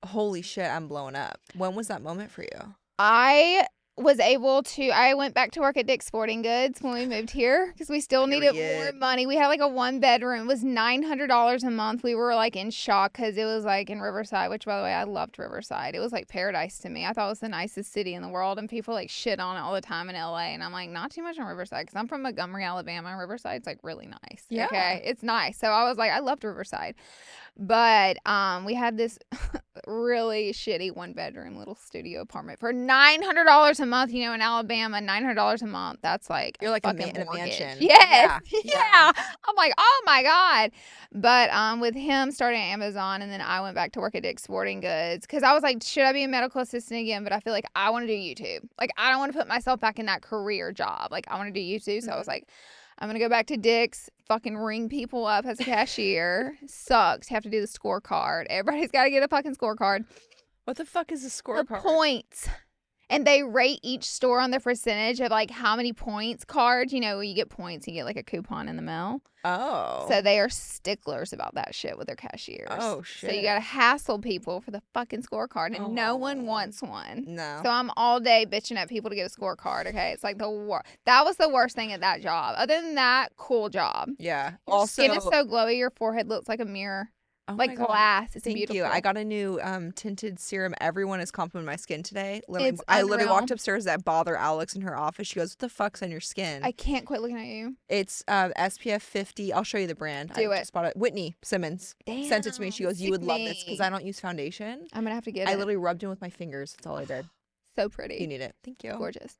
holy shit, I'm blowing up? When was that moment for you? I went back to work at Dick's Sporting Goods when we moved here because we still needed more money. We had like a 1-bedroom. It was $900 a month. We were like in shock because it was like in Riverside, which by the way, I loved Riverside. It was like paradise to me. I thought it was the nicest city in the world and people like shit on it all the time in LA. And I'm like, not too much on Riverside because I'm from Montgomery, Alabama. Riverside's like really nice. Yeah. Okay. It's nice. So I was like, I loved Riverside. But we had this really shitty 1-bedroom little studio apartment for $900 a month. You know, in Alabama, $900 a month. That's like you're like fucking in a mansion. Yes, yeah. I'm like, oh my God. But with him starting at Amazon, and then I went back to work at Dick's Sporting Goods because I was like, should I be a medical assistant again? But I feel like I want to do YouTube. Like I don't want to put myself back in that career job. Like I want to do YouTube. So I was like, I'm going to go back to Dick's, fucking ring people up as a cashier. Sucks. You have to do the scorecard. Everybody's got to get a fucking scorecard. What the fuck is a scorecard? The points. And they rate each store on the percentage of like how many points cards. You know, when you get points, you get like a coupon in the mail. Oh. So they are sticklers about that shit with their cashiers. Oh, shit. So you got to hassle people for the fucking scorecard. And no one wants one. No. So I'm all day bitching at people to get a scorecard, okay? It's like the worst. That was the worst thing at that job. Other than that, cool job. Yeah. Your skin is so glowy. Your forehead looks like a mirror. Oh like glass. It's beautiful. Thank you. I got a new tinted serum. Everyone is complimenting my skin today. I literally walked upstairs that bother Alex in her office. She goes, what the fuck's on your skin? I can't quit looking at you. It's SPF 50. I'll show you the brand. I just bought it. Whitney Simmons sent it to me. She goes, you would love this because I don't use foundation. I'm going to have to get it. I literally rubbed it with my fingers. That's all I did. So pretty. You need it. Thank you. Gorgeous.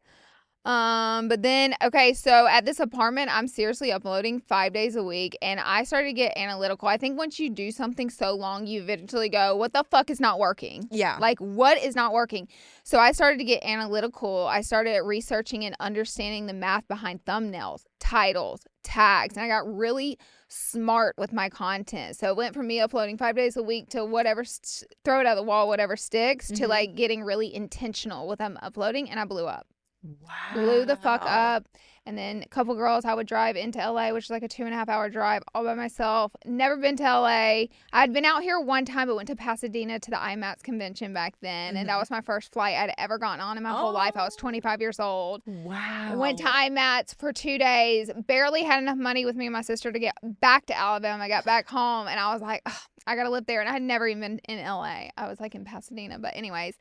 But then, okay, so at this apartment, I'm seriously uploading 5 days a week, and I started to get analytical. I think once you do something so long, you eventually go, what the fuck is not working? Yeah. Like, what is not working? So I started to get analytical. I started researching and understanding the math behind thumbnails, titles, tags, and I got really smart with my content. So it went from me uploading 5 days a week to whatever, throw it at the wall, whatever sticks, to like getting really intentional with them uploading, and I blew up. Wow. Blew the fuck up. And then a couple girls, I would drive into LA, which is like a 2.5-hour drive all by myself. Never been to LA. I'd been out here one time, but went to Pasadena to the IMATS convention back then. And that was my first flight I'd ever gotten on in my whole life. I was 25 years old. Wow. Went to IMATS for 2 days. Barely had enough money with me and my sister to get back to Alabama. I got back home and I was like, I got to live there. And I had never even been in LA. I was like in Pasadena. But anyways,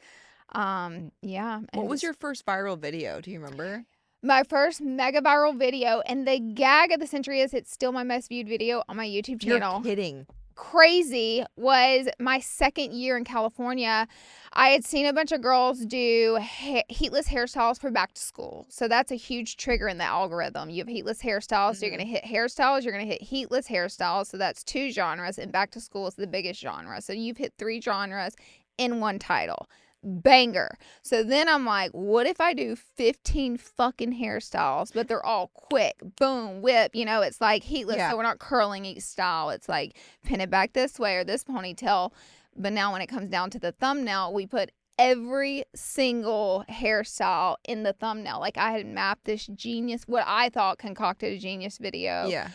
yeah. What was your first viral video? Do you remember? My first mega viral video, and the gag of the century is it's still my most viewed video on my YouTube channel. You're kidding. Crazy was my second year in California. I had seen a bunch of girls do heatless hairstyles for back to school. So that's a huge trigger in the algorithm. You have heatless hairstyles, so you're going to hit hairstyles, you're going to hit heatless hairstyles. So that's 2 genres, and back to school is the biggest genre. So you've hit 3 genres in one title. Banger. So then I'm like, what if I do 15 fucking hairstyles, but they're all quick, boom, whip, you know, it's like heatless. So we're not curling each style. It's like pin it back this way or this ponytail. But now when it comes down to the thumbnail, we put every single hairstyle in the thumbnail. Like I had mapped this genius, what I thought concocted a genius video. Yeah.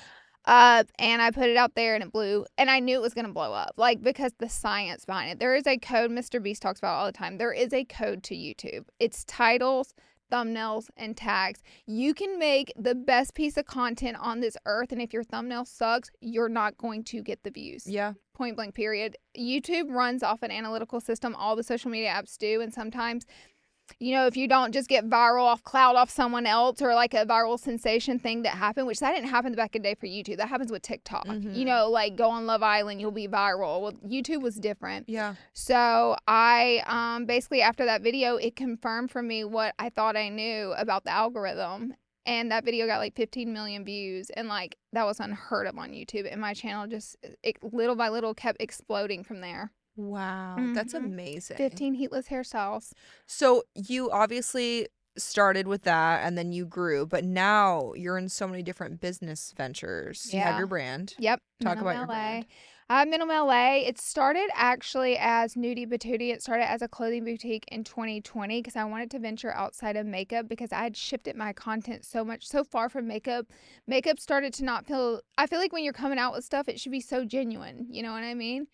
And I put it out there and it blew, and I knew it was going to blow up, like, because the science behind it. There is a code Mr. Beast talks about all the time. There is a code to YouTube. It's titles, thumbnails, and tags. You can make the best piece of content on this earth, and if your thumbnail sucks, you're not going to get the views. Yeah. Point blank, period. YouTube runs off an analytical system. All the social media apps do, and sometimes if you don't just get viral off someone else, or like a viral sensation thing that happened, which that didn't happen back in the day for YouTube. That happens with TikTok. Like go on Love Island, you'll be viral. Well, YouTube was different. Yeah. So I basically, after that video, it confirmed for me what I thought I knew about the algorithm. And that video got like 15 million views. And like that was unheard of on YouTube. And my channel just little by little kept exploding from there. Wow, that's amazing. 15 heatless hairstyles. So you obviously started with that and then you grew, but now you're in so many different business ventures. You have your brand. Yep. Talk about your brand. Minimum LA. It started actually as Nudie Patootie. It started as a clothing boutique in 2020 because I wanted to venture outside of makeup because I had shifted my content so far from makeup. Makeup started to not feel, I feel like when you're coming out with stuff, it should be so genuine. You know what I mean?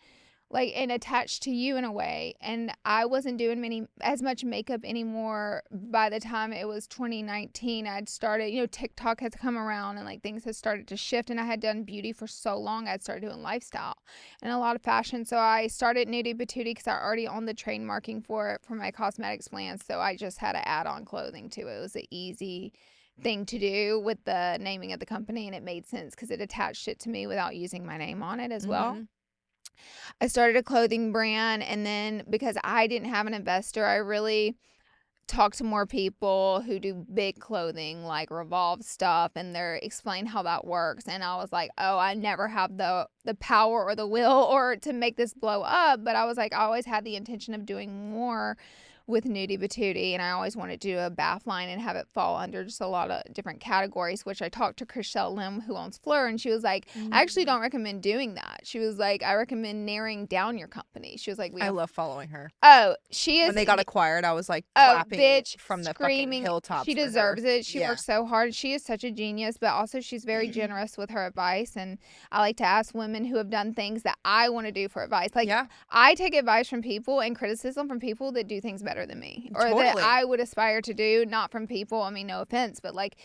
Like, and attached to you in a way. And I wasn't doing as much makeup anymore. By the time it was 2019, I'd started, TikTok has come around and like things had started to shift, and I had done beauty for so long. I'd started doing lifestyle and a lot of fashion. So I started Nudie Patootie because I already owned the trademarking for it for my cosmetics plans. So I just had to add on clothing to it. It was an easy thing to do with the naming of the company, and it made sense because it attached it to me without using my name on it as well. I started a clothing brand, and then because I didn't have an investor, I really talked to more people who do big clothing, like Revolve stuff, and they're explain how that works. And I was like, oh, I never have the power or the will or to make this blow up. But I was like, I always had the intention of doing more with Nudie Patootie, and I always wanted to do a bath line and have it fall under just a lot of different categories, which I talked to Chriselle Lim, who owns Fleur, and she was like, I actually don't recommend doing that. She was like, I recommend narrowing down your company. She was like, I love following her. Oh, she is. When they got acquired, I was like clapping bitch, from the screaming. fucking hilltops. She deserves it. She works so hard. She is such a genius, but also she's very generous with her advice. And I like to ask women who have done things that I want to do for advice. Like, I take advice from people and criticism from people that do things better than me, or that I would aspire to do, not from people. I mean, no offense, but like,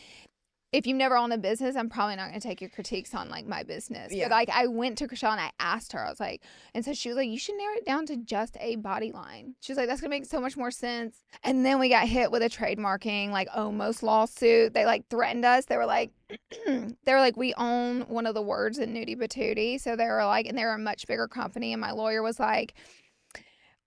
if you've never owned a business, I'm probably not going to take your critiques on like my business. But like, I went to Chriselle and I asked her, I was like, and so she was like, you should narrow it down to just a body line. She was like, that's going to make so much more sense. And then we got hit with a trademarking, like almost lawsuit. They like threatened us. They were like, we own one of the words in Nudie Patootie. So they were like, and they're a much bigger company. And my lawyer was like,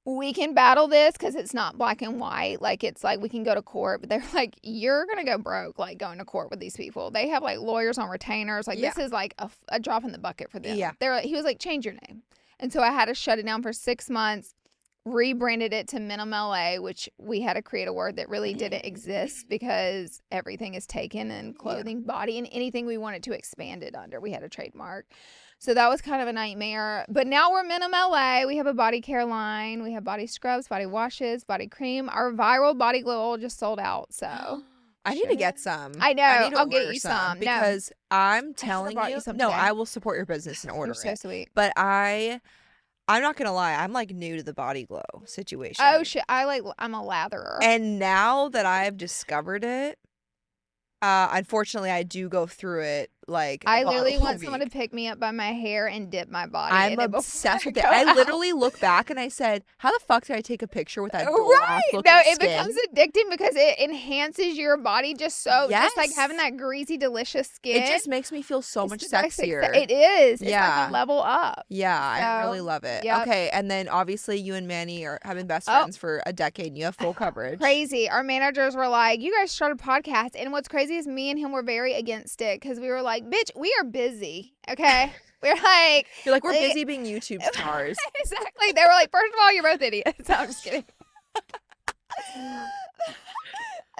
we can battle this because it's not black and white. Like, it's like we can go to court, but they're like, you're going to go broke, like going to court with these people. They have like lawyers on retainers. Like, this is like a drop in the bucket for them. Yeah. He was like, change your name. And so I had to shut it down for 6 months, rebranded it to Minimum LA, which we had to create a word that really didn't exist because everything is taken in clothing, body, and anything we wanted to expand it under, we had a trademark. So that was kind of a nightmare. But now we're Minimum LA. We have a body care line. We have body scrubs, body washes, body cream. Our viral body glow oil just sold out. So I need to get some. I know. I'll get you some. Because I'm telling you. No, I will support your business and order it. You're so sweet. But I'm not going to lie. I'm like new to the body glow situation. Oh, shit. I'm a latherer. And now that I've discovered it, unfortunately, I do go through it like I literally want someone to pick me up by my hair and dip my body in it. I'm obsessed with it. I literally look back and I said, how the fuck did I take a picture with that right? No, it becomes addicting because it enhances your body just so, just like having that greasy, delicious skin. It just makes me feel so much sexier. It is. It's like a level up. Yeah, I really love it. Yep. Okay, and then obviously you and Manny have been best friends for a decade and you have full coverage. Crazy. Our managers were like, you guys started a podcast. And what's crazy is me and him were very against it because we were like, bitch, we are busy, okay? We're like... You're like, we're busy being YouTube stars. Exactly. They were like, first of all, you're both idiots. I'm just kidding.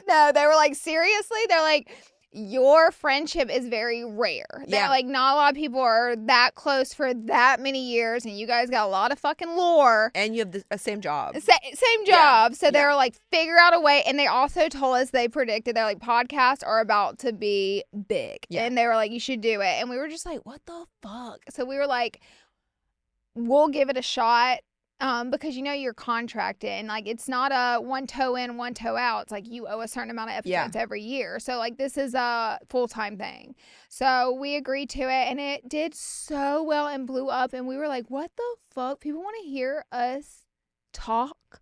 No, they were like, seriously? They're like, your friendship is very rare. They're like, not a lot of people are that close for that many years, and you guys got a lot of fucking lore. And you have the same job. Same job. So they were like, figure out a way. And they also told us, they predicted, they're like, podcasts are about to be big. Yeah. And they were like, you should do it. And we were just like, what the fuck? So we were like, we'll give it a shot. Because you're contracted and like it's not a one toe in, one toe out. It's like you owe a certain amount of episodes every year. So like this is a full-time thing. So we agreed to it and it did so well and blew up and we were like, what the fuck? People want to hear us talk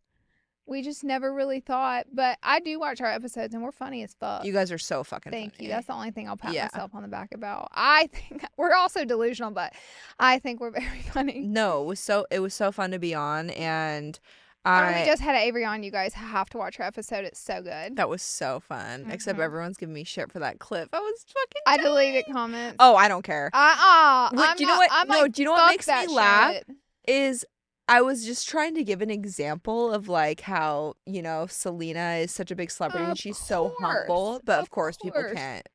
We just never really thought. But I do watch our episodes, and we're funny as fuck. You guys are so fucking Thank funny. you. That's the only thing I'll pat myself on the back about. I think we're also delusional, but I think we're very funny. No, it was so fun to be on, and we just had Avery on. You guys have to watch her episode. It's so good. That was so fun. Except everyone's giving me shit for that clip. I was fucking I deleted comments. Oh, I don't care. Do you know what? Do you know what makes me laugh? Is I was just trying to give an example of like how, you know, Selena is such a big celebrity and she's so humble, but of course people can't.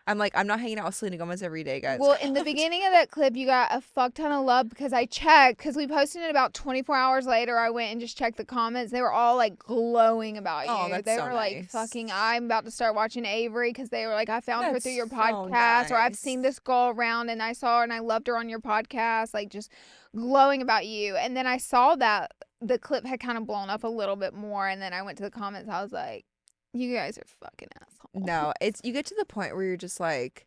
I'm like, I'm not hanging out with Selena Gomez every day, guys. Well, in the beginning of that clip, you got a fuck ton of love because I checked, because we posted it about 24 hours later. I went and just checked the comments. They were all like glowing about you. Oh, that's they so were nice. like, fucking, I'm about to start watching Avery because they were like, I found her through your podcast, nice. or I've seen this girl around and I saw her and I loved her on your podcast. Like, just glowing about you. And then I saw that the clip had kind of blown up a little bit more. And then I went to the comments. I was like, you guys are fucking assholes. No, you get to the point where you're just like,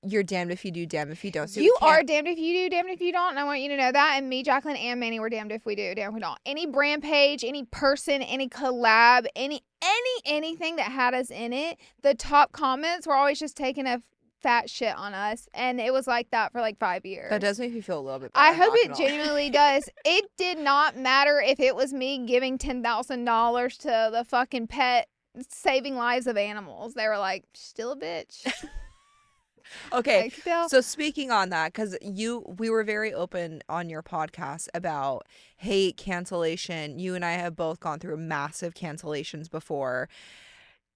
you're damned if you do, damned if you don't. So you are damned if you do, damned if you don't. And I want you to know that. And me, Jacqueline, and Manny were damned if we do, damned if we don't. Any brand page, any person, any collab, anything that had us in it, the top comments were always just taking a fat shit on us. And it was like that for like 5 years. That does make me feel a little bit better. I hope it genuinely does. It did not matter if it was me giving $10,000 to the fucking pet saving lives of animals. They were like, still a bitch. Okay, so speaking on that, because we were very open on your podcast about hate, cancellation. You and I have both gone through massive cancellations before.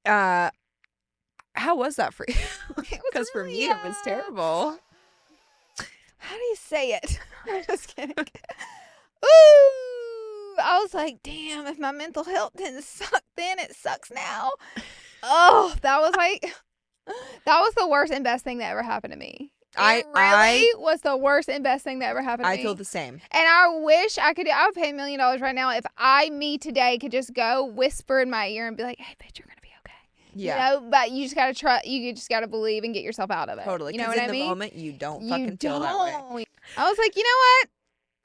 How was that for you? Because for me, it was terrible. How do you say it? I'm just kidding. Ooh, I was like, damn, if my mental health didn't suck then, it sucks now. Oh, that was the worst and best thing that ever happened to me. It was the worst and best thing that ever happened to me. I feel the same. And I wish I would pay $1 million right now if me today could just go whisper in my ear and be like, hey, bitch, you're going to be okay. Yeah. You know, but you just got to try. You just got to believe and get yourself out of it. Totally. You know what I mean? In the moment, you don't fucking feel that way. I was like, you know what?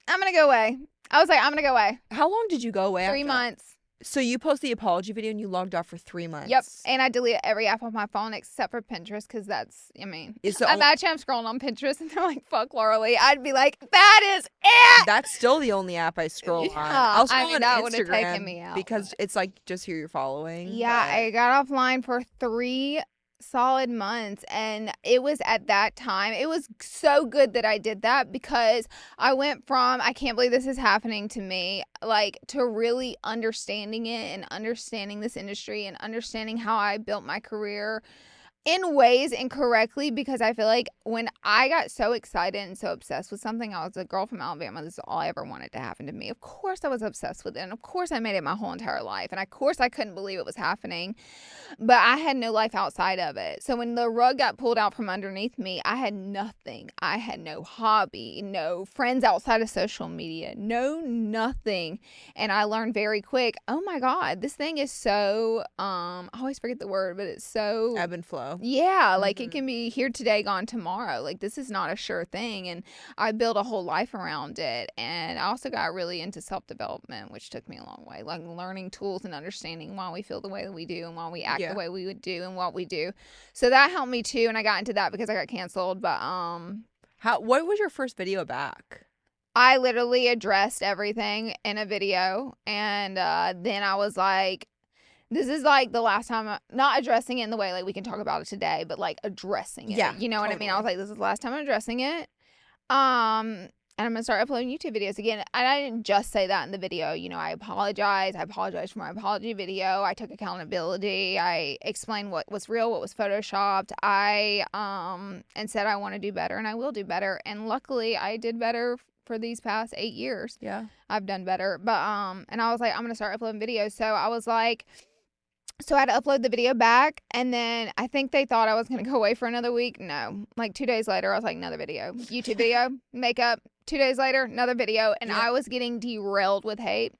I'm going to go away. I'm going to go away. How long did you go away? 3 months. So you post the apology video and you logged off for 3 months. Yep. And I deleted every app on my phone except for Pinterest because imagine I'm scrolling on Pinterest and they're like, fuck Laura Lee. I'd be like, that is it. That's still the only app I scroll on. I'll scroll on that Instagram would have taken me out. Because it's like just who you're following. Yeah, I got offline for 3 solid months, and it was at that time, it was so good that I did that because I went from I can't believe this is happening to me, like, to really understanding it and understanding this industry and understanding how I built my career in ways incorrectly, because I feel like when I got so excited and so obsessed with something, I was a girl from Alabama. This is all I ever wanted to happen to me. Of course I was obsessed with it. And of course I made it my whole entire life. And of course I couldn't believe it was happening. But I had no life outside of it. So when the rug got pulled out from underneath me, I had nothing. I had no hobby, no friends outside of social media, no nothing. And I learned very quick, oh my God, this thing is so, I always forget the word, but it's so ebb and flow. Yeah, like it can be here today, gone tomorrow. Like, this is not a sure thing. And I built a whole life around it. And I also got really into self-development, which took me a long way. Like learning tools and understanding why we feel the way that we do and why we act the way we would do and what we do. So that helped me too. And I got into that because I got canceled. But what was your first video back? I literally addressed everything in a video. And then I was like, this is like the last time, not addressing it in the way like we can talk about it today, but like addressing it. Yeah, you know what I mean? I was like, this is the last time I'm addressing it. And I'm going to start uploading YouTube videos again. And I didn't just say that in the video. You know, I apologize. I apologized for my apology video. I took accountability. I explained what was real, what was photoshopped. And said I want to do better and I will do better. And luckily I did better for these past 8 years. Yeah. I've done better. But, and I was like, I'm going to start uploading videos. So I was like, so I had to upload the video back, and then I think they thought I was going to go away for another week. No. Like 2 days later, I was like, another video. YouTube video, makeup. 2 days later, another video. And I was getting derailed with hate.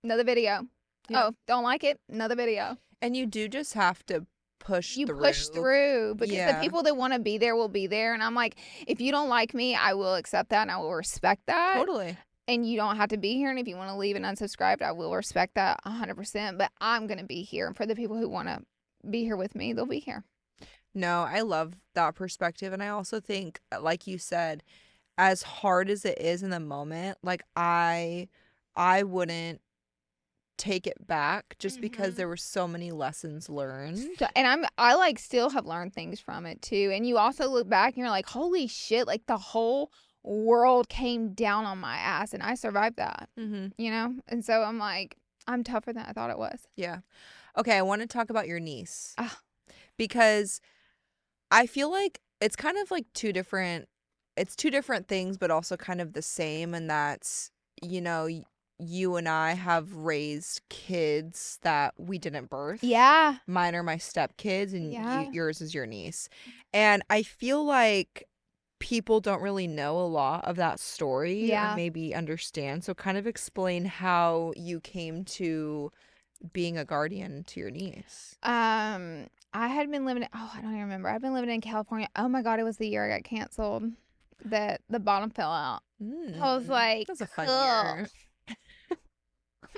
Another video. Yeah. Oh, don't like it? Another video. And you do just have to push through. Push through because the people that want to be there will be there. And I'm like, if you don't like me, I will accept that and I will respect that. Totally. And you don't have to be here. And if you want to leave and unsubscribe, I will respect that 100%. But I'm going to be here. And for the people who want to be here with me, they'll be here. No, I love that perspective. And I also think, like you said, as hard as it is in the moment, like I wouldn't take it back just because there were so many lessons learned. And I like still have learned things from it too. And you also look back and you're like, holy shit, like the whole world came down on my ass and I survived that, you know? And so I'm like, I'm tougher than I thought it was. Yeah. Okay, I want to talk about your niece. Because I feel like it's kind of like two different things, but also kind of the same. And that's, you know, you and I have raised kids that we didn't birth. Yeah. Mine are my stepkids and yours is your niece. And I feel like people don't really know a lot of that story or maybe understand. So kind of explain how you came to being a guardian to your niece. I had been living I don't even remember. I've been living in California. Oh my God, it was the year I got canceled that the bottom fell out. I was like, that's a fun year.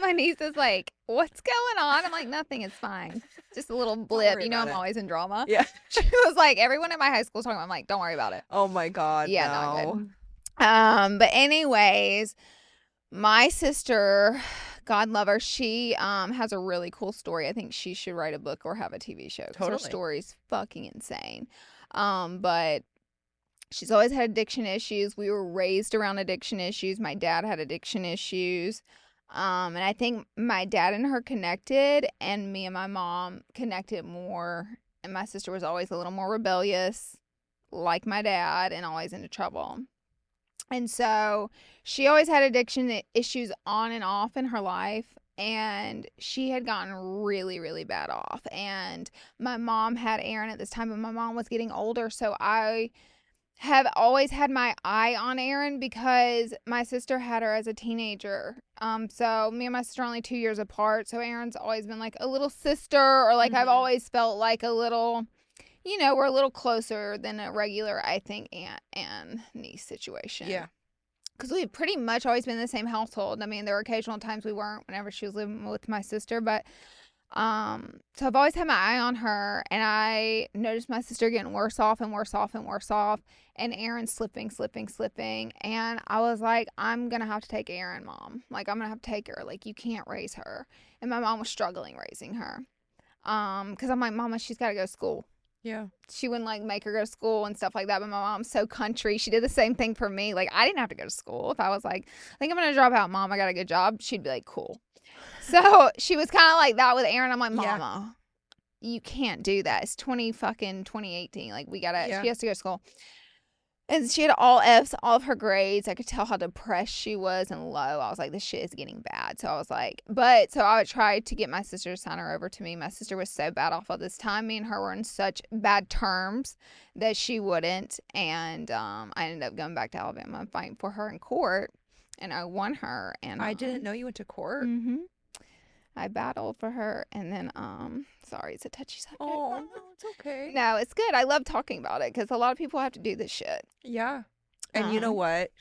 My niece is like, what's going on? I'm like, nothing, it's fine. Just a little blip. You know, I'm always in drama. Yeah. She was like, everyone in my high school was talking about it. I'm like, don't worry about it. Oh my God. Yeah, no. But anyways, my sister, God love her, she has a really cool story. I think she should write a book or have a TV show. Totally. Her story's fucking insane. But she's always had addiction issues. We were raised around addiction issues. My dad had addiction issues. And I think my dad and her connected, and me and my mom connected more. And my sister was always a little more rebellious, like my dad, and always into trouble. And so she always had addiction issues on and off in her life. And she had gotten really, really bad off. And my mom had Aaron at this time, but my mom was getting older. So I have always had my eye on Aaron because my sister had her as a teenager. So me and my sister are only 2 years apart. So Aaron's always been like a little sister, or like I've always felt like a little, you know, we're a little closer than a regular, I think, aunt and niece situation. Yeah. Because we've pretty much always been in the same household. I mean, there were occasional times we weren't whenever she was living with my sister, but so I've always had my eye on her, and I noticed my sister getting worse off and worse off and worse off, and Aaron slipping, and I was like, I'm gonna have to take Aaron, Mom. Like, I'm gonna have to take her. Like, you can't raise her. And my mom was struggling raising her, because I'm like, Mama, she's gotta go to school. Yeah. She wouldn't like make her go to school and stuff like that. But my mom's so country. She did the same thing for me. Like, I didn't have to go to school. If I was like, I think I'm going to drop out, Mom, I got a good job, she'd be like, cool. So she was kind of like that with Aaron. I'm like, Mama, you can't do that. It's 2018. Like, we got to, she has to go to school. And she had all F's, all of her grades. I could tell how depressed she was and low. I was like, this shit is getting bad. So I was like, so I would try to get my sister to sign her over to me. My sister was so bad off all this time. Me and her were in such bad terms that she wouldn't. And I ended up going back to Alabama and fighting for her in court. And I won her. And I didn't know you went to court. I battled for her, and then, sorry, it's a touchy subject. Oh, no, it's okay. No, it's good. I love talking about it because a lot of people have to do this shit. Yeah. And you know what?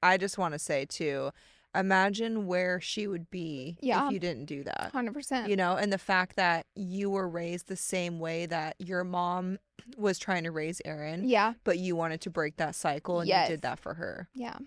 I just want to say, too, imagine where she would be if you didn't do that. 100%. You know, and the fact that you were raised the same way that your mom was trying to raise Aaron. Yeah. But you wanted to break that cycle, and you did that for her. Yeah.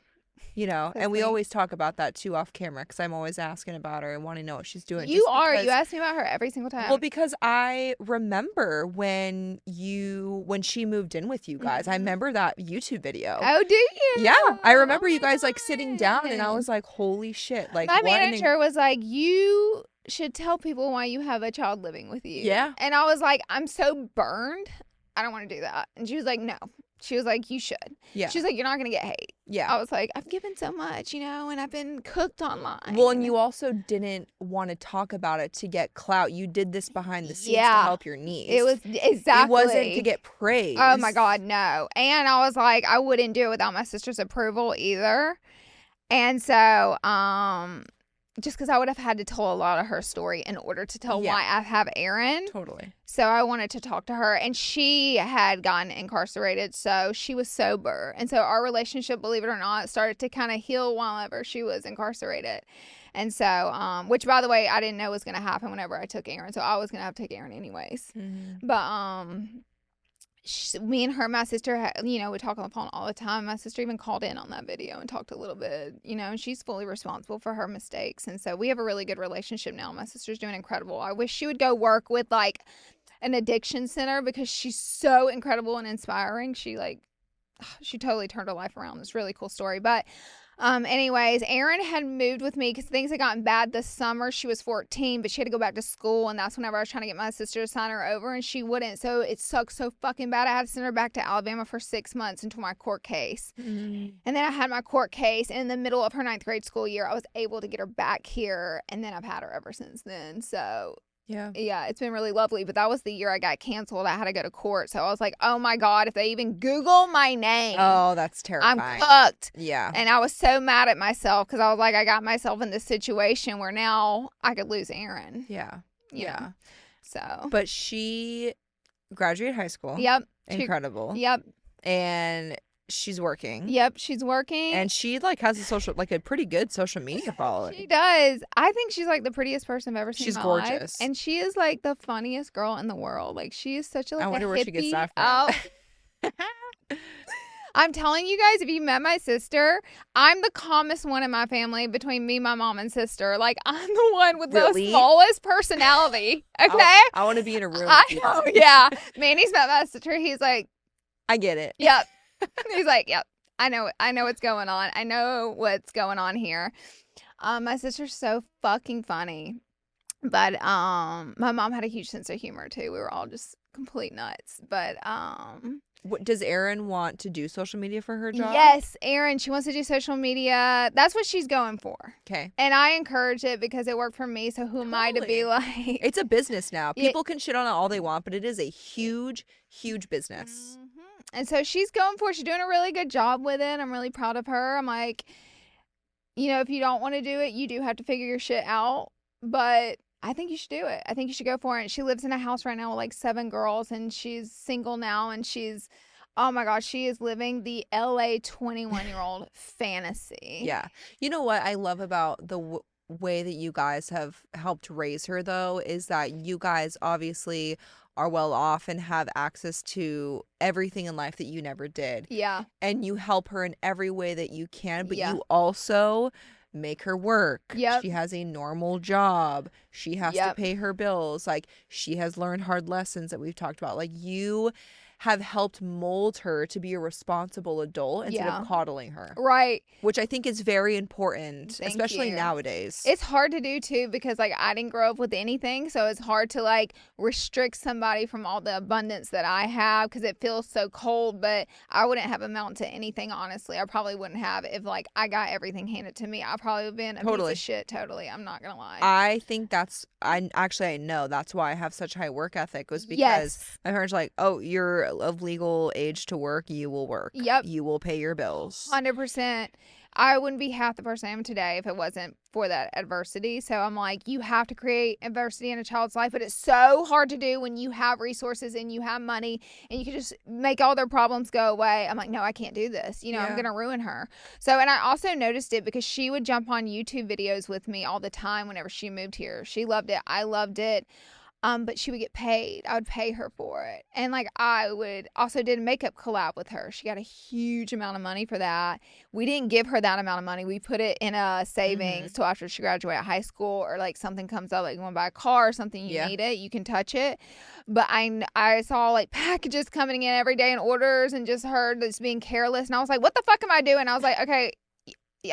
You know, and we always talk about that too off camera because I'm always asking about her and wanting to know what she's doing. You ask me about her every single time. Well, because I remember when she moved in with you guys. I remember that YouTube video. Oh, do you? Yeah, I remember you guys like sitting down, and I was like, holy shit! Like, my manager was like, you should tell people why you have a child living with you. Yeah, and I was like, I'm so burned. I don't want to do that. And she was like, no. She was like, you should. Yeah. She was like, you're not going to get hate. Yeah. I was like, I've given so much, you know, and I've been cooked online. Well, and you also didn't want to talk about it to get clout. You did this behind the scenes to help your niece. It was exactly. It wasn't to get praise. Oh my God, no. And I was like, I wouldn't do it without my sister's approval either. And so, just because I would have had to tell a lot of her story in order to tell why I have Aaron. Totally. So I wanted to talk to her, and she had gotten incarcerated, so she was sober. And so our relationship, believe it or not, started to kind of heal whenever she was incarcerated. And so, which by the way, I didn't know was going to happen whenever I took Aaron. So I was going to have to take Aaron anyways. Mm-hmm. But, me and her, my sister, we talk on the phone all the time. My sister even called in on that video and talked a little bit, and she's fully responsible for her mistakes. And so we have a really good relationship now. My sister's doing incredible. I wish she would go work with like an addiction center because she's so incredible and inspiring. She totally turned her life around. It's a really cool story. But anyways, Erin had moved with me because things had gotten bad this summer. She was 14, but she had to go back to school, and that's whenever I was trying to get my sister to sign her over, and she wouldn't. So it sucked so fucking bad. I had to send her back to Alabama for 6 months until my court case. Mm-hmm. And then I had my court case, and in the middle of her 9th grade school year, I was able to get her back here, and then I've had her ever since then. So yeah, it's been really lovely. But that was the year I got canceled. I had to go to court. So I was like, oh my God, if they even Google my name. Oh, that's terrifying. I'm cooked. Yeah. And I was so mad at myself because I was like, I got myself in this situation where now I could lose Aaron. Yeah. Yeah. So. But she graduated high school. Yep. Incredible. Yep. And she's working. Yep, she's working. And she has a pretty good social media following. She does. I think she's like the prettiest person I've ever seen. She's in my gorgeous. Life. And she is like the funniest girl in the world. Like she is such a I wonder a where hippie. she gets that from. Oh. I'm telling you guys, if you met my sister, I'm the calmest one in my family between me, my mom, and sister. Like I'm the one with the smallest personality. Okay. I want to be in a room. I know. Yeah. Manny's met my sister. He's like, I get it. Yep. He's like, yep, I know what's going on. I know what's going on here. My sister's so fucking funny. But my mom had a huge sense of humor too. We were all just complete nuts. But does Erin want to do social media for her job? Yes, Erin, she wants to do social media. That's what she's going for. Okay. And I encourage it because it worked for me. So who am I to be like? It's a business now. People can shit on it all they want, but it is a huge, huge business. Mm-hmm. And so she's going for it. She's doing a really good job with it. I'm really proud of her. I'm like, if you don't want to do it, you do have to figure your shit out. But I think you should do it. I think you should go for it. She lives in a house right now with like 7 girls, and she's single now, and she's, oh my gosh, she is living the LA 21-year-old fantasy. Yeah. You know what I love about the way that you guys have helped raise her, though, is that you guys obviously are well off and have access to everything in life that you never did. Yeah. And you help her in every way that you can, but you also make her work. Yep. She has a normal job. She has to pay her bills. Like, she has learned hard lessons that we've talked about. Like, you have helped mold her to be a responsible adult instead of coddling her. Right. Which I think is very important, especially nowadays. It's hard to do too because like I didn't grow up with anything, so it's hard to like restrict somebody from all the abundance that I have because it feels so cold, but I wouldn't have amounted to anything, honestly. I probably wouldn't have if like I got everything handed to me. I probably would have been a piece of shit, totally. I'm not gonna lie. I think I know that's why I have such high work ethic, was because my parents are like, oh, you're of legal age to work, you will work. Yep. You will pay your bills. 100%. I wouldn't be half the person I am today if it wasn't for that adversity. So I'm like, you have to create adversity in a child's life, but it's so hard to do when you have resources and you have money and you can just make all their problems go away. I'm like, no, I can't do this. I'm going to ruin her. So, and I also noticed it because she would jump on YouTube videos with me all the time whenever she moved here. She loved it. I loved it. But she would get paid. I would pay her for it. And like I would also did a makeup collab with her. She got a huge amount of money for that. We didn't give her that amount of money. We put it in a savings till after she graduated high school, or like something comes up, like you want to buy a car or something, you need it, you can touch it. But I saw like packages coming in every day and orders and just her just being careless. And I was like, what the fuck am I doing? I was like, okay,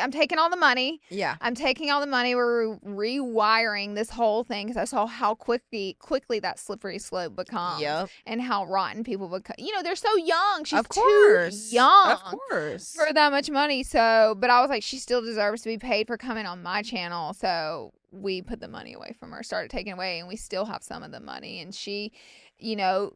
I'm taking all the money. Yeah. I'm taking all the money. We're rewiring this whole thing because I saw how quickly that slippery slope becomes. Yep. And how rotten people become. They're so young. She's too young. Of course. For that much money. So, but I was like, she still deserves to be paid for coming on my channel. So we put the money away from her, started taking away, and we still have some of the money. And she,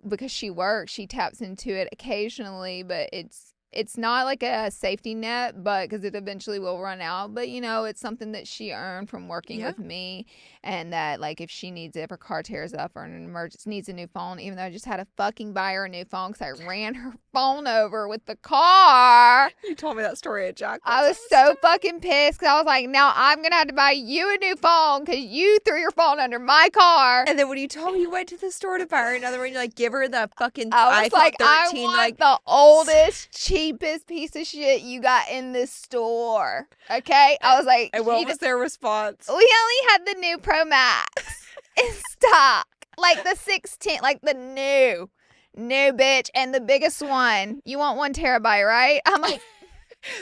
because she works, she taps into it occasionally, but it's it's not like a safety net, but because it eventually will run out. But, you know, it's something that she earned from working with me, and that, like, if she needs it, if her car tears up or an emergency needs a new phone, even though I just had to fucking buy her a new phone because I ran her phone over with the car. You told me that story at Jack. I was so fucking pissed because I was like, now I'm going to have to buy you a new phone because you threw your phone under my car. And then when you told me you went to the store to buy her another one, you're like, give her the fucking I was iPhone like, 13. I want the oldest, cheapest piece of shit you got in this store. Okay? I was like, and what was their response? We only had the new Pro Max in stock. Like the 16, like the new bitch, and the biggest one. You want 1 terabyte, right? I'm like,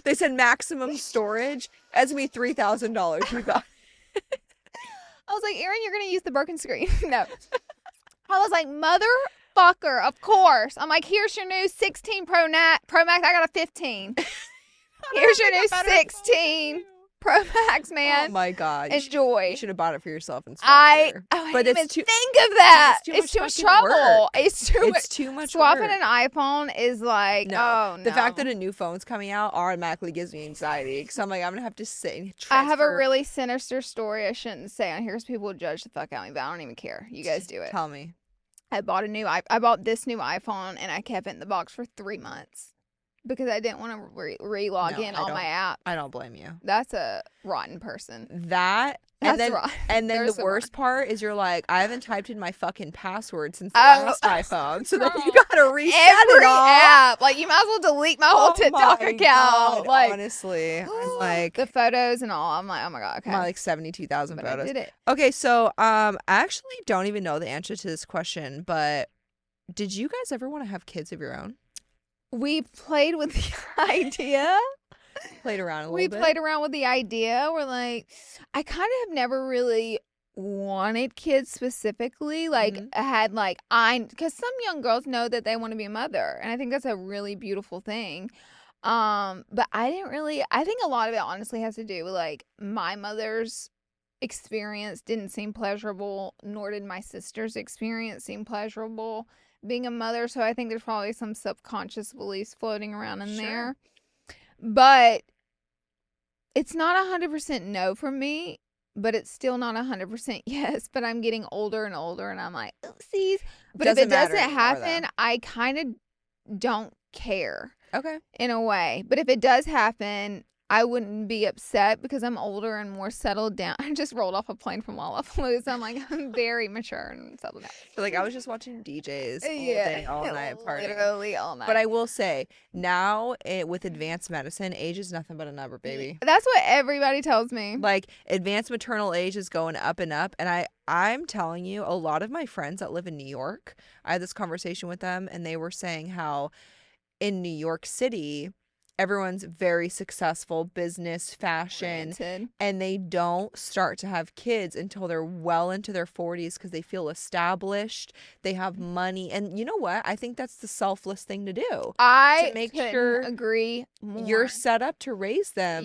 they said maximum storage. That's me $3,000. You got. I was like, Erin, you're gonna use the broken screen. No. I was like, motherfucker, of course. I'm like, here's your new 16 Pro Max. I got a 15. Here's your new 16 Pro Max, man. Oh my God. Enjoy. You should have bought it for yourself instead. I didn't even think of that. It's too much trouble. Work. It's too much Swapping work. An iPhone is like, no. The fact that a new phone's coming out automatically gives me anxiety. Because I'm like, I'm going to have to sit and transfer. I have a really sinister story I shouldn't say on here because people will judge the fuck out of me, but I don't even care. You guys do it. Tell me. I bought this new iPhone, and I kept it in the box for 3 months. Because I didn't want to re-log in all my apps. I don't blame you. That's a rotten person. That's rotten. And then the worst part is you're like, I haven't typed in my fucking password since the last iPhone. So then you gotta reset every it all. app. Like, you might as well delete my whole TikTok account. God, like, honestly. I'm like, the photos and all. I'm like, oh my God. Okay. My like 72,000 photos. I did it. Okay, so I actually don't even know the answer to this question, but did you guys ever want to have kids of your own? We played with the idea. Played around a little bit. We played around with the idea. We're like, I kind of have never really wanted kids specifically. Like, I had like, because some young girls know that they want to be a mother. And I think that's a really beautiful thing. But I didn't really, I think a lot of it honestly has to do with like my mother's experience didn't seem pleasurable, nor did my sister's experience seem pleasurable being a mother. So I think there's probably some subconscious beliefs floating around in there. But it's not 100% no from me, but it's still not 100% yes. But I'm getting older and older, and I'm like, oopsies. But if it doesn't happen, I kind of don't care. Okay. In a way. But if it does happen, I wouldn't be upset because I'm older and more settled down. I just rolled off a plane from Lollapalooza. I'm like, I'm very mature and settled down. So like, I was just watching DJs all day, all night, partying. Literally all night. But I will say, now with advanced medicine, age is nothing but a number, baby. That's what everybody tells me. Like, advanced maternal age is going up and up. And I'm telling you, a lot of my friends that live in New York, I had this conversation with them, and they were saying how in New York City, everyone's very successful, business, fashion, and they don't start to have kids until they're well into their 40s because they feel established, they have money. And you know what? I think that's the selfless thing to do. I to make sure agree more. You're set up to raise them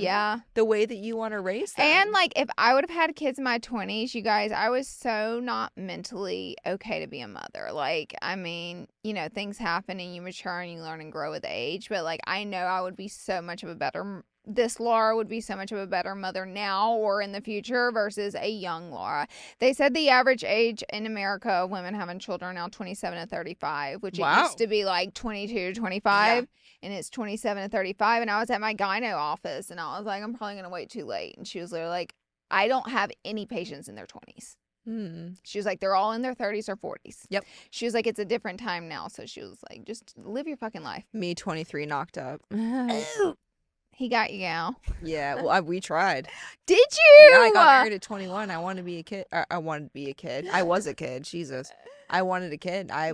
the way that you want to raise them. And like, if I would have had kids in my 20s, you guys, I was so not mentally okay to be a mother. Like, I mean, you know, things happen and you mature and you learn and grow with age. But like, I know I would be so much of a better, this Laura would be so much of a better mother now or in the future versus a young Laura. They said the average age in America of women having children now 27 to 35, which it used to be like 22 to 25, and it's 27 to 35. And I was at my gyno office and I was like, I'm probably going to wait too late. And she was literally like, I don't have any patients in their 20s. She was like, they're all in their 30s or 40s. Yep. She was like, it's a different time now. So she was like, just live your fucking life. Me, 23, knocked up. He got you, gal. Yeah, well, we tried. Did you? Yeah, I got married at 21. I wanted to be a kid. I wanted to be a kid. I was a kid. Jesus. I wanted a kid. I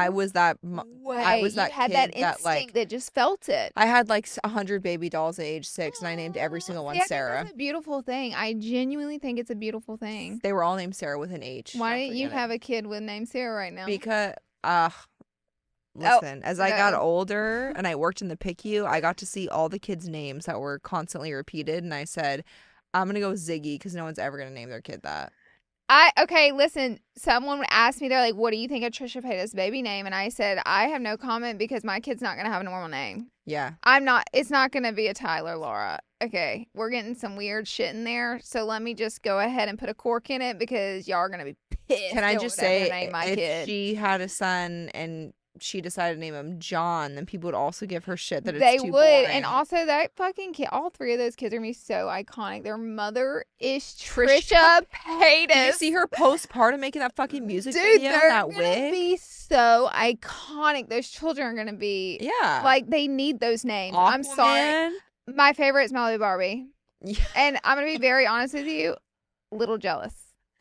was that you had kid that instinct that just felt it. I had like 100 baby dolls at age 6, and I named every single one Sarah. That's a beautiful thing. I genuinely think it's a beautiful thing. They were all named Sarah with an H. Why didn't you have a kid with name Sarah right now? Because listen, as I got older and I worked in the PICU, I got to see all the kids' names that were constantly repeated, and I said, I'm gonna go Ziggy because no one's ever gonna name their kid that. Okay, listen, someone asked me, they're like, what do you think of Trisha Paytas' baby name? And I said, I have no comment because my kid's not going to have a normal name. Yeah. It's not going to be a Tyler Laura. Okay, we're getting some weird shit in there. So let me just go ahead and put a cork in it because y'all are going to be pissed. Can I just say, if kid. she had a son and she decided to name him John, then people would also give her shit that it's they too would. boring. And also that fucking kid, all three of those kids are going to be so iconic. Their mother is Trisha Paytas. Did you see her postpartum making that fucking music video? That wig? They're going to be so iconic. Those children are going to be. Yeah. Like, they need those names. Aquaman. I'm sorry. My favorite is Malibu Barbie. Yeah. And I'm going to be very honest with you. Little jealous.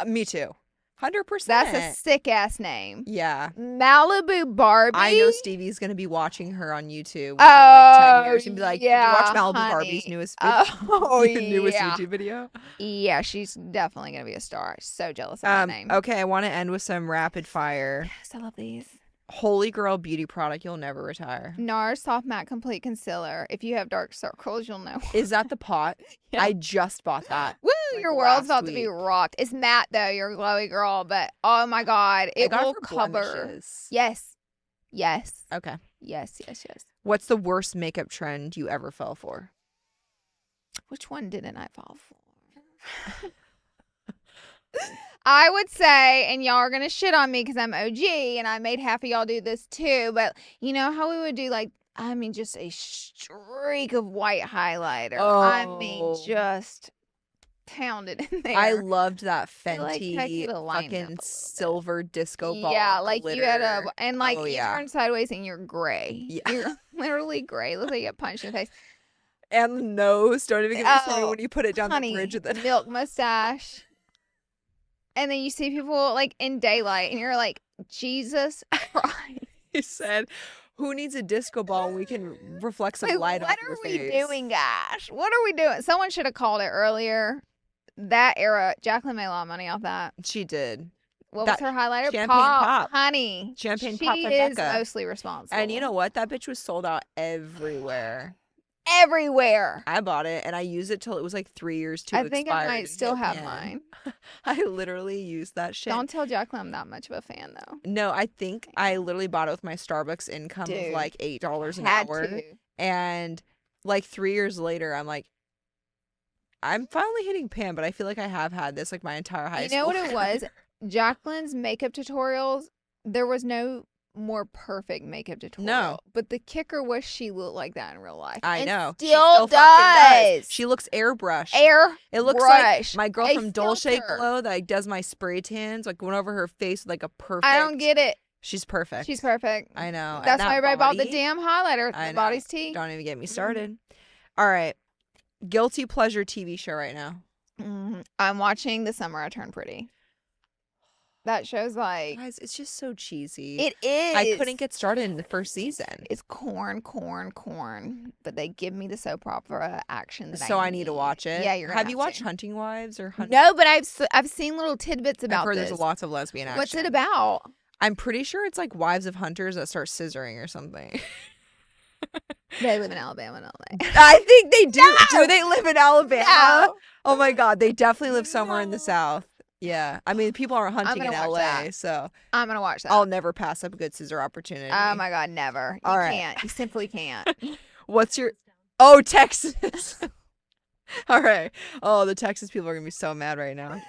Me too. 100%. That's a sick ass name. Yeah. Malibu Barbie. I know Stevie's going to be watching her on YouTube in like 10 years and be like, yeah, did you watch Malibu honey. Barbie's newest yeah. YouTube video? Yeah, she's definitely going to be a star. So jealous of that name. Okay, I want to end with some rapid fire. Yes, I love these. Holy Grail beauty product you'll never retire. NARS Soft Matte Complete Concealer. If you have dark circles, you'll know. Is that the pot? Yeah. I just bought that. Woo! Your world's about to be rocked. It's matte though. You're a glowy girl, but oh my god, it will cover. Blemishes. Yes. Okay. Yes. What's the worst makeup trend you ever fell for? Which one didn't I fall for? I would say, and y'all are going to shit on me because I'm OG and I made half of y'all do this too, but you know how we would do just a streak of white highlighter. Oh. I mean, just pounded in there. I loved that Fenty fucking silver disco ball. Yeah, like glitter. you had you turn sideways and you're gray. Yeah. You're literally gray. Looks like you got punched in the face. And the nose, don't even get me started when you put it down the bridge of the milk mustache. And then you see people like in daylight and you're like, Jesus Christ. He said, who needs a disco ball when we can reflect some light off your face? What are we doing, guys? What are we doing? Someone should have called it earlier. That era, Jacqueline made a lot of money off that. She did. What was her highlighter? Champagne pop. Honey. Champagne pop for She is Becca. mostly responsible. And you know what? That bitch was sold out everywhere. Everywhere. I bought it and I used it till it was like 3 years to expire. I think I might still have mine. I literally used that shit. Don't tell Jacqueline I'm that much of a fan though. No, I think I literally bought it with my Starbucks income of like $8 an hour. And like 3 years later, I'm like, I'm finally hitting pan, but I feel like I have had this like my entire high school. You know what it was? Jacqueline's makeup tutorials, there was no more perfect makeup tutorial. No. But the kicker was she looked like that in real life. I know. Still does. She looks airbrushed. It looks like my girl from Dolce Glow that like, does my spray tans, like went over her face with like a perfect. I don't get it. She's perfect. She's perfect. I know. That's why everybody bought the damn highlighter. The body's tea. Don't even get me started. All right. Guilty pleasure TV show right now. I'm watching The Summer I Turned Pretty. That show's like... Guys, it's just so cheesy. It is. I couldn't get started in the first season. It's corn. But they give me the soap opera action that I need to watch it. Yeah, you're gonna have you watched Hunting Wives or Hunting? No, but I've seen little tidbits about I've heard this. There's lots of lesbian action. What's it about? I'm pretty sure it's like wives of hunters that start scissoring or something. They live in Alabama, don't they? I think they do. No! Do they live in Alabama? No. Oh my God, they definitely live somewhere in the South. Yeah, I mean, people are hunting in LA, so I'm gonna watch that. I'll never pass up a good scissor opportunity. Oh my God, never. You can't. You simply can't. What's your? Texas. All right. Oh, the Texas people are gonna be so mad right now.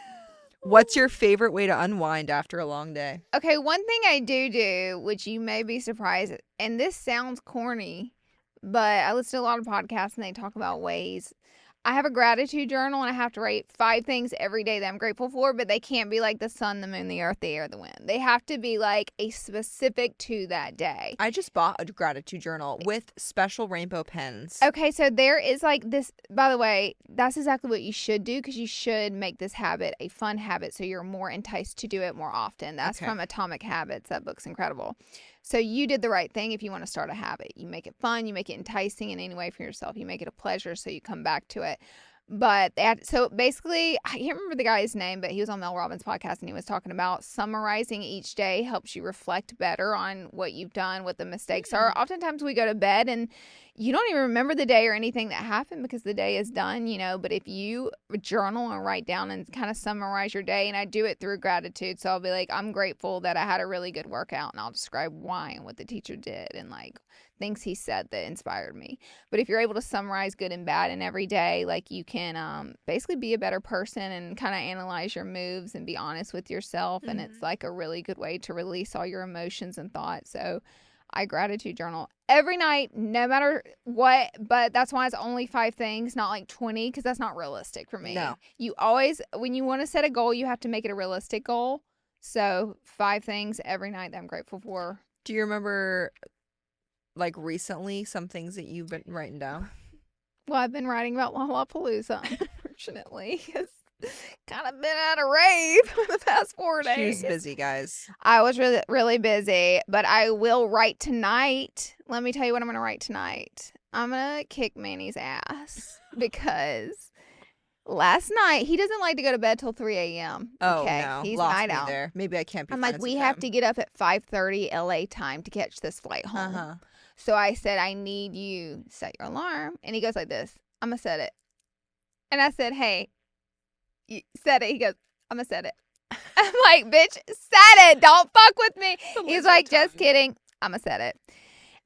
What's your favorite way to unwind after a long day? Okay, one thing I do, which you may be surprised, and this sounds corny, but I listen to a lot of podcasts and they talk about ways. I have a gratitude journal and I have to write 5 things every day that I'm grateful for, but they can't be like the sun, the moon, the earth, the air, the wind. They have to be like a specific to that day. I just bought a gratitude journal with special rainbow pens. Okay, so there is like this, by the way, that's exactly what you should do because you should make this habit a fun habit so you're more enticed to do it more often. That's from Atomic Habits. That book's incredible. So you did the right thing if you want to start a habit. You make it fun, you make it enticing in any way for yourself. You make it a pleasure so you come back to it. But so basically, I can't remember the guy's name, but he was on Mel Robbins' podcast and he was talking about summarizing each day helps you reflect better on what you've done, what the mistakes are. Oftentimes we go to bed and you don't even remember the day or anything that happened because the day is done, but if you journal and write down and kind of summarize your day, and I do it through gratitude. So I'll be like, I'm grateful that I had a really good workout, and I'll describe why and what the teacher did and like things he said that inspired me. But if you're able to summarize good and bad in every day, like you can basically be a better person and kind of analyze your moves and be honest with yourself. And it's like a really good way to release all your emotions and thoughts. So I gratitude journal every night, no matter what. But that's why it's only 5 things, not like 20, because that's not realistic for me. No. You always, when you want to set a goal, you have to make it a realistic goal. So 5 things every night that I'm grateful for. Do you remember, like, recently some things that you've been writing down? Well, I've been writing about Lollapalooza, unfortunately. It's kind of been at a rave for the past 4 days. She was busy, guys. I was really, really busy, but I will write tonight. Let me tell you what I'm going to write tonight. I'm going to kick Manny's ass because last night, he doesn't like to go to bed till 3 a.m. Oh, okay? no. He's Lost night me out. there. Maybe I can't be I'm friends like, we with have them. to get up at 5:30 LA time to catch this flight home. Uh-huh. So I said, I need you to set your alarm. And he goes like this, I'm going to set it. And I said, hey, you set it. He goes, I'm going to set it. I'm like, bitch, set it. Don't fuck with me. He's like, just kidding. I'm going to set it.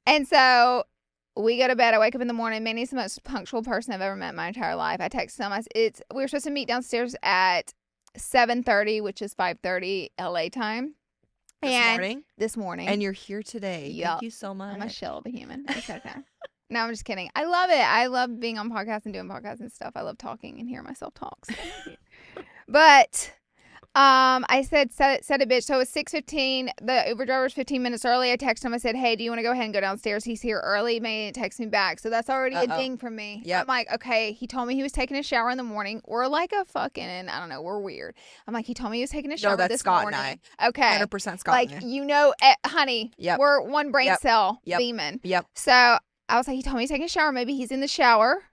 And so we go to bed. I wake up in the morning. Manny's the most punctual person I've ever met in my entire life. I text him. We were supposed to meet downstairs at 7:30, which is 5:30 LA time. This morning. And you're here today. Yep. Thank you so much. I'm a shell of a human. It's okay. No, I'm just kidding. I love it. I love being on podcasts and doing podcasts and stuff. I love talking and hearing myself talk. So. But I said, set it, bitch. So it was 6:15. The Uber driver was 15 minutes early. I texted him. I said, hey, do you want to go ahead and go downstairs? He's here early. Maybe he text me back. So that's already a ding for me. Yep. I'm like, okay. He told me he was taking a shower in the morning. We're like a fucking, I don't know, we're weird. I'm like, he told me he was taking a shower that's this Scott morning. And Okay. 100% Scott Like, honey, Yep. we're one brain cell Yep. beaming. Yep. So I was like, he told me he's taking a shower. Maybe he's in the shower.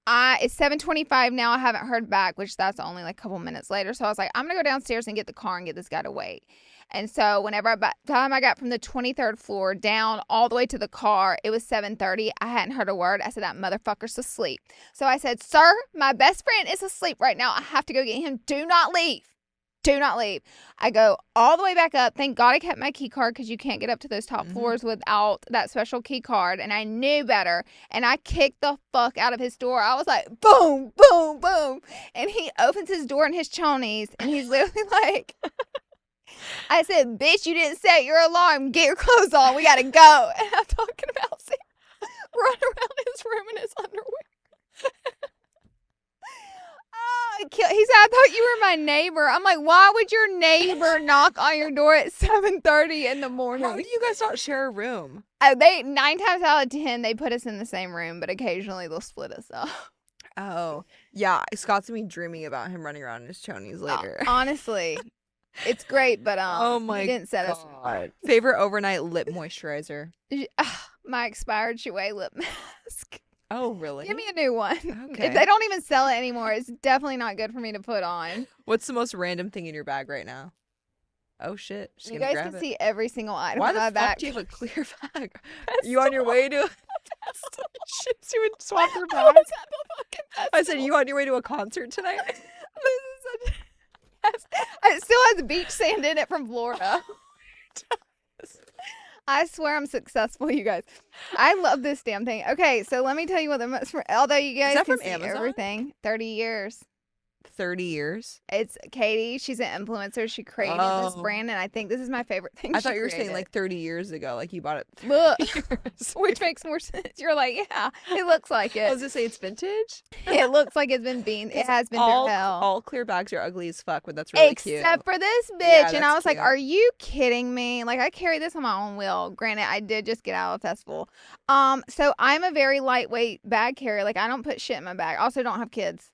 It's 7:25 now. I haven't heard back, which that's only like a couple minutes later. So I was like, I'm going to go downstairs and get the car and get this guy to wait. And so whenever by the time I got from the 23rd floor down all the way to the car, it was 7:30. I hadn't heard a word. I said, that motherfucker's asleep. So I said, sir, my best friend is asleep right now. I have to go get him. Do not leave. Do not leave. I go all the way back up. Thank God I kept my key card because you can't get up to those top floors without that special key card. And I knew better. And I kicked the fuck out of his door. I was like, boom, boom, boom. And he opens his door in his chonies. And he's literally like, I said, bitch, you didn't set your alarm. Get your clothes on. We got to go. And I'm talking about Sam run around his room in his underwear. He said, I thought you were my neighbor. I'm like, why would your neighbor knock on your door at 7:30 in the morning? How do you guys not share a room? They 9 times out of 10, they put us in the same room, but occasionally they'll split us up. Oh, yeah. Scott's gonna be dreaming about him running around in his chonies later. Honestly, it's great, but oh my he didn't set us. Favorite overnight lip moisturizer? My expired Jouer lip mask. Oh, really? Give me a new one. Okay. If they don't even sell it anymore, it's definitely not good for me to put on. What's the most random thing in your bag right now? Oh, shit. You guys can see every single item Why in my the bag. fuck do you have a clear bag? You on your way to... You would swap your bag? I said, you on your way to a concert tonight? It still has beach sand in it from Florida. I swear I'm successful, you guys. I love this damn thing. Okay, so let me tell you what the most... Although you guys can see Amazon? everything. 30 years. 30 years? It's Katie. She's an influencer. She created this brand, and I think this is my favorite thing. I thought you were saying like 30 years ago, like you bought it. Look, which makes more sense. You're like, yeah, it looks like it. I was gonna say it's vintage. It looks like it's been It has been through hell. All clear bags are ugly as fuck, but that's really cute. Except for this bitch, Yeah, and I was cute. like, are you kidding me? Like, I carry this on my own wheel. Granted, I did just get out of a festival. So I'm a very lightweight bag carrier. Like, I don't put shit in my bag. I also don't have kids.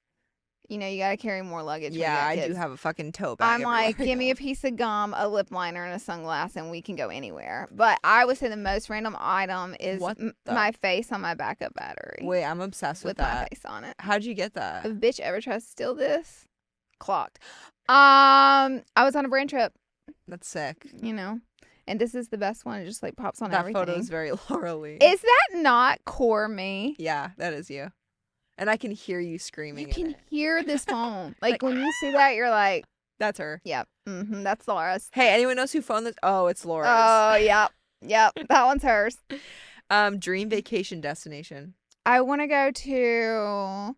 You know, you got to carry more luggage. Yeah, I do have a fucking tote bag. I'm like, give me a piece of gum, a lip liner, and a sunglass, and we can go anywhere. But I would say the most random item is my face on my backup battery. Wait, I'm obsessed with that. With my face on it. How'd you get that? If a bitch ever tries to steal this, clocked. I was on a brand trip. That's sick. You know, and this is the best one. It just like pops on everything. That photo is very Laura-ly. Is that not core me? Yeah, that is you. And I can hear you screaming. You can hear this phone. Like when you see that, you're like, that's her. Yep. Mm-hmm, that's Laura's. Hey, anyone knows who phoned this? Oh, it's Laura's. Oh, yep. Yep. That one's hers. Dream vacation destination. I want to go to...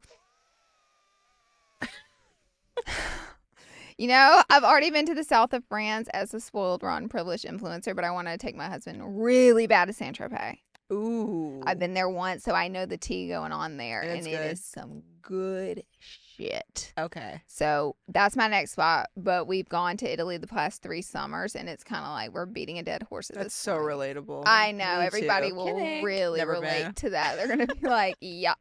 You know, I've already been to the south of France as a spoiled, rotten, privileged influencer, but I want to take my husband really bad to Saint-Tropez. Ooh. I've been there once, so I know the tea going on there, and it is some good shit. Okay. So that's my next spot, but we've gone to Italy the past 3 summers, and it's kind of like we're beating a dead horse at this That's so point. relatable. I know. Me Everybody too. will really relate to that. They're going to be like, yeah,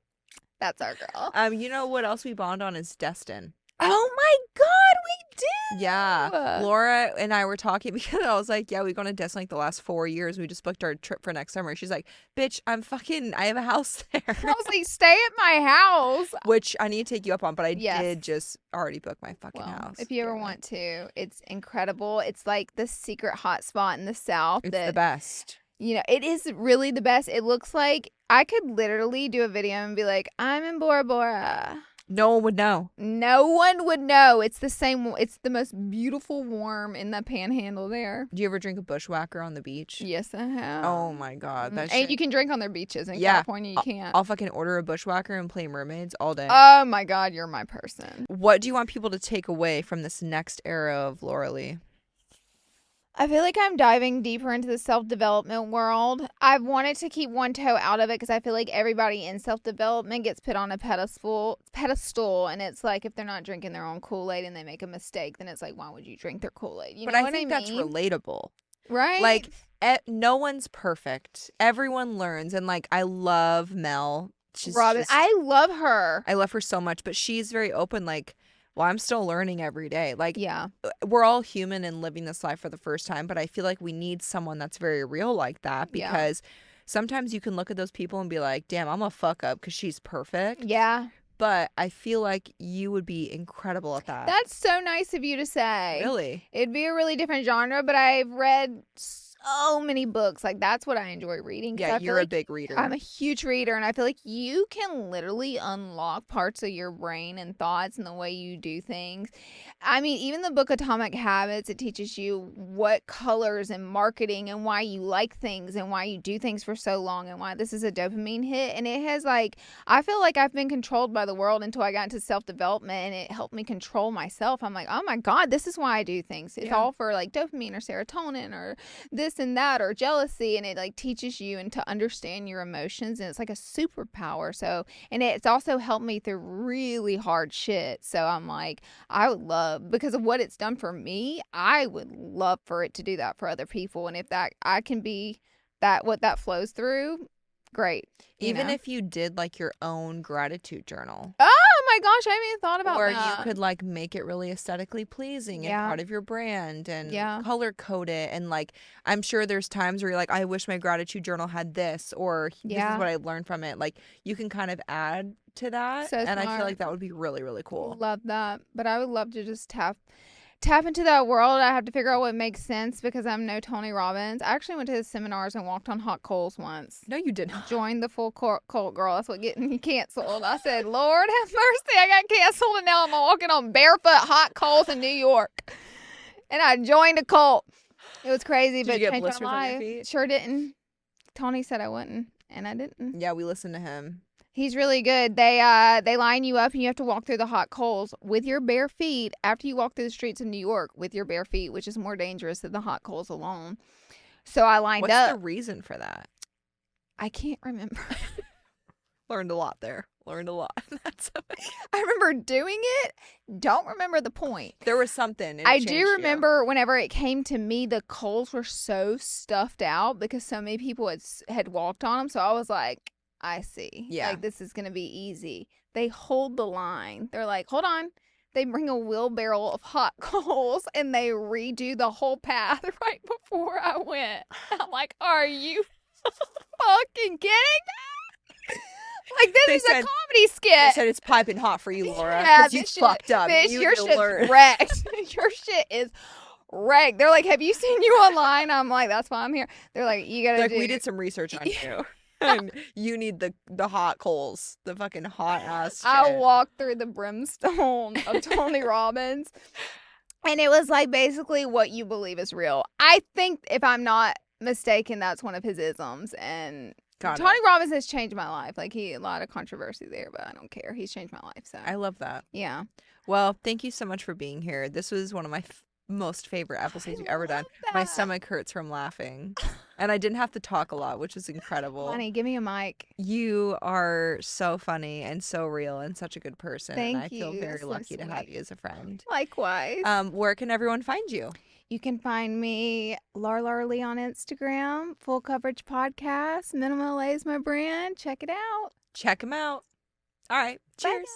that's our girl. You know what else we bond on is Destin. Oh my God, we did. Yeah. Laura and I were talking because I was like, yeah, we've gone to Destin like the last 4 years. We just booked our trip for next summer. She's like, bitch, I have a house there. I was like, stay at my house. Which I need to take you up on, but I did just already book my fucking house. If you ever want to, it's incredible. It's like the secret hot spot in the South. It's the best. You know, it is really the best. It looks like I could literally do a video and be like, I'm in Bora Bora. No one would know. No one would know. It's the same. It's the most beautiful warm in the panhandle there. Do you ever drink a bushwhacker on the beach? Yes, I have. Oh my God. And you can drink on their beaches. In California, you can't. I'll fucking order a bushwhacker and play mermaids all day. Oh my God, you're my person. What do you want people to take away from this next era of Laura Lee? I feel like I'm diving deeper into the self-development world. I've wanted to keep one toe out of it because I feel like everybody in self-development gets put on a pedestal, and it's like if they're not drinking their own Kool-Aid and they make a mistake, then it's like, why would you drink their Kool-Aid? You know what I mean? That's relatable. Right? Like, no one's perfect. Everyone learns. And, like, I love Mel. Robin, I love her. I love her so much, but she's very open, like, well, I'm still learning every day. Like, yeah, we're all human and living this life for the first time, but I feel like we need someone that's very real like that because sometimes you can look at those people and be like, damn, I'm a fuck up because she's perfect. Yeah. But I feel like you would be incredible at that. That's so nice of you to say. Really? It'd be a really different genre, but I've read so many books. Like, that's what I enjoy reading. Yeah, you're a big reader. I'm a huge reader, and I feel like you can literally unlock parts of your brain and thoughts and the way you do things. I mean, even the book Atomic Habits, it teaches you what colors and marketing and why you like things and why you do things for so long and why this is a dopamine hit. And it has, like, I feel like I've been controlled by the world until I got into self-development, and it helped me control myself. I'm like, oh my God, this is why I do things. It's all for, like, dopamine or serotonin or this and that or jealousy, and it like teaches you and to understand your emotions, and it's like a superpower. So, and it's also helped me through really hard shit. So I'm like, I would love, because of what it's done for me, I would love for it to do that for other people. And if that I can be that, what that flows through, great. Even if you did like your own gratitude journal. Oh my gosh, I haven't even thought about where that. You could like make it really aesthetically pleasing and part of your brand and color code it. And like, I'm sure there's times where you're like, I wish my gratitude journal had this, or this is what I learned from it. Like, you can kind of add to that. And I feel like that would be really, really cool. Love that. But I would love to just tap into that world. I have to figure out what makes sense because I'm no Tony Robbins. I actually went to his seminars and walked on hot coals once. No, you didn't. Joined the full cult, girl. That's what getting me canceled. I said, Lord have mercy, I got canceled and now I'm walking on barefoot hot coals in New York. And I joined a cult. It was crazy, but you get changed blisters my on your life. feet? Sure didn't. Tony said I wouldn't, and I didn't. Yeah, we listened to him. He's really good. They line you up and you have to walk through the hot coals with your bare feet after you walk through the streets of New York with your bare feet, which is more dangerous than the hot coals alone. So I lined up. What's the reason for that? I can't remember. Learned a lot there. Learned a lot. I remember doing it. Don't remember the point. There was something. I do remember whenever it came to me, the coals were so stuffed out because so many people had walked on them. So I was like, I see. Yeah. Like, this is going to be easy. they hold the line. They're like, hold on. They bring a wheelbarrow of hot coals and they redo the whole path right before I went. I'm like, are you fucking kidding me? Like, this is a comedy skit. They said it's piping hot for you, Laura. Yeah, you fucked up. Bitch, your shit's wrecked. Your shit is wrecked. They're like, have you seen you online? I'm like, that's why I'm here. They're like, you gotta we did some research on you. And you need the hot coals, the fucking hot ass shit. I walked through the brimstone of Tony Robbins, and it was like basically what you believe is real. I think, if I'm not mistaken, that's one of his isms. And Tony Robbins has changed my life. Like, a lot of controversy there, but I don't care. He's changed my life. So I love that. Yeah. Well, thank you so much for being here. This was one of my most favorite episodes you've ever done. My stomach hurts from laughing. And I didn't have to talk a lot, which is incredible. Honey, give me a mic. You are so funny and so real and such a good person. Thank and I you. feel very lucky to have you as a friend. Likewise. Where can everyone find you? You can find me Larlarly on Instagram, Full Coverage Podcast. Minimal LA is my brand. Check it out. Check them out. All right. Cheers. Bye, guys.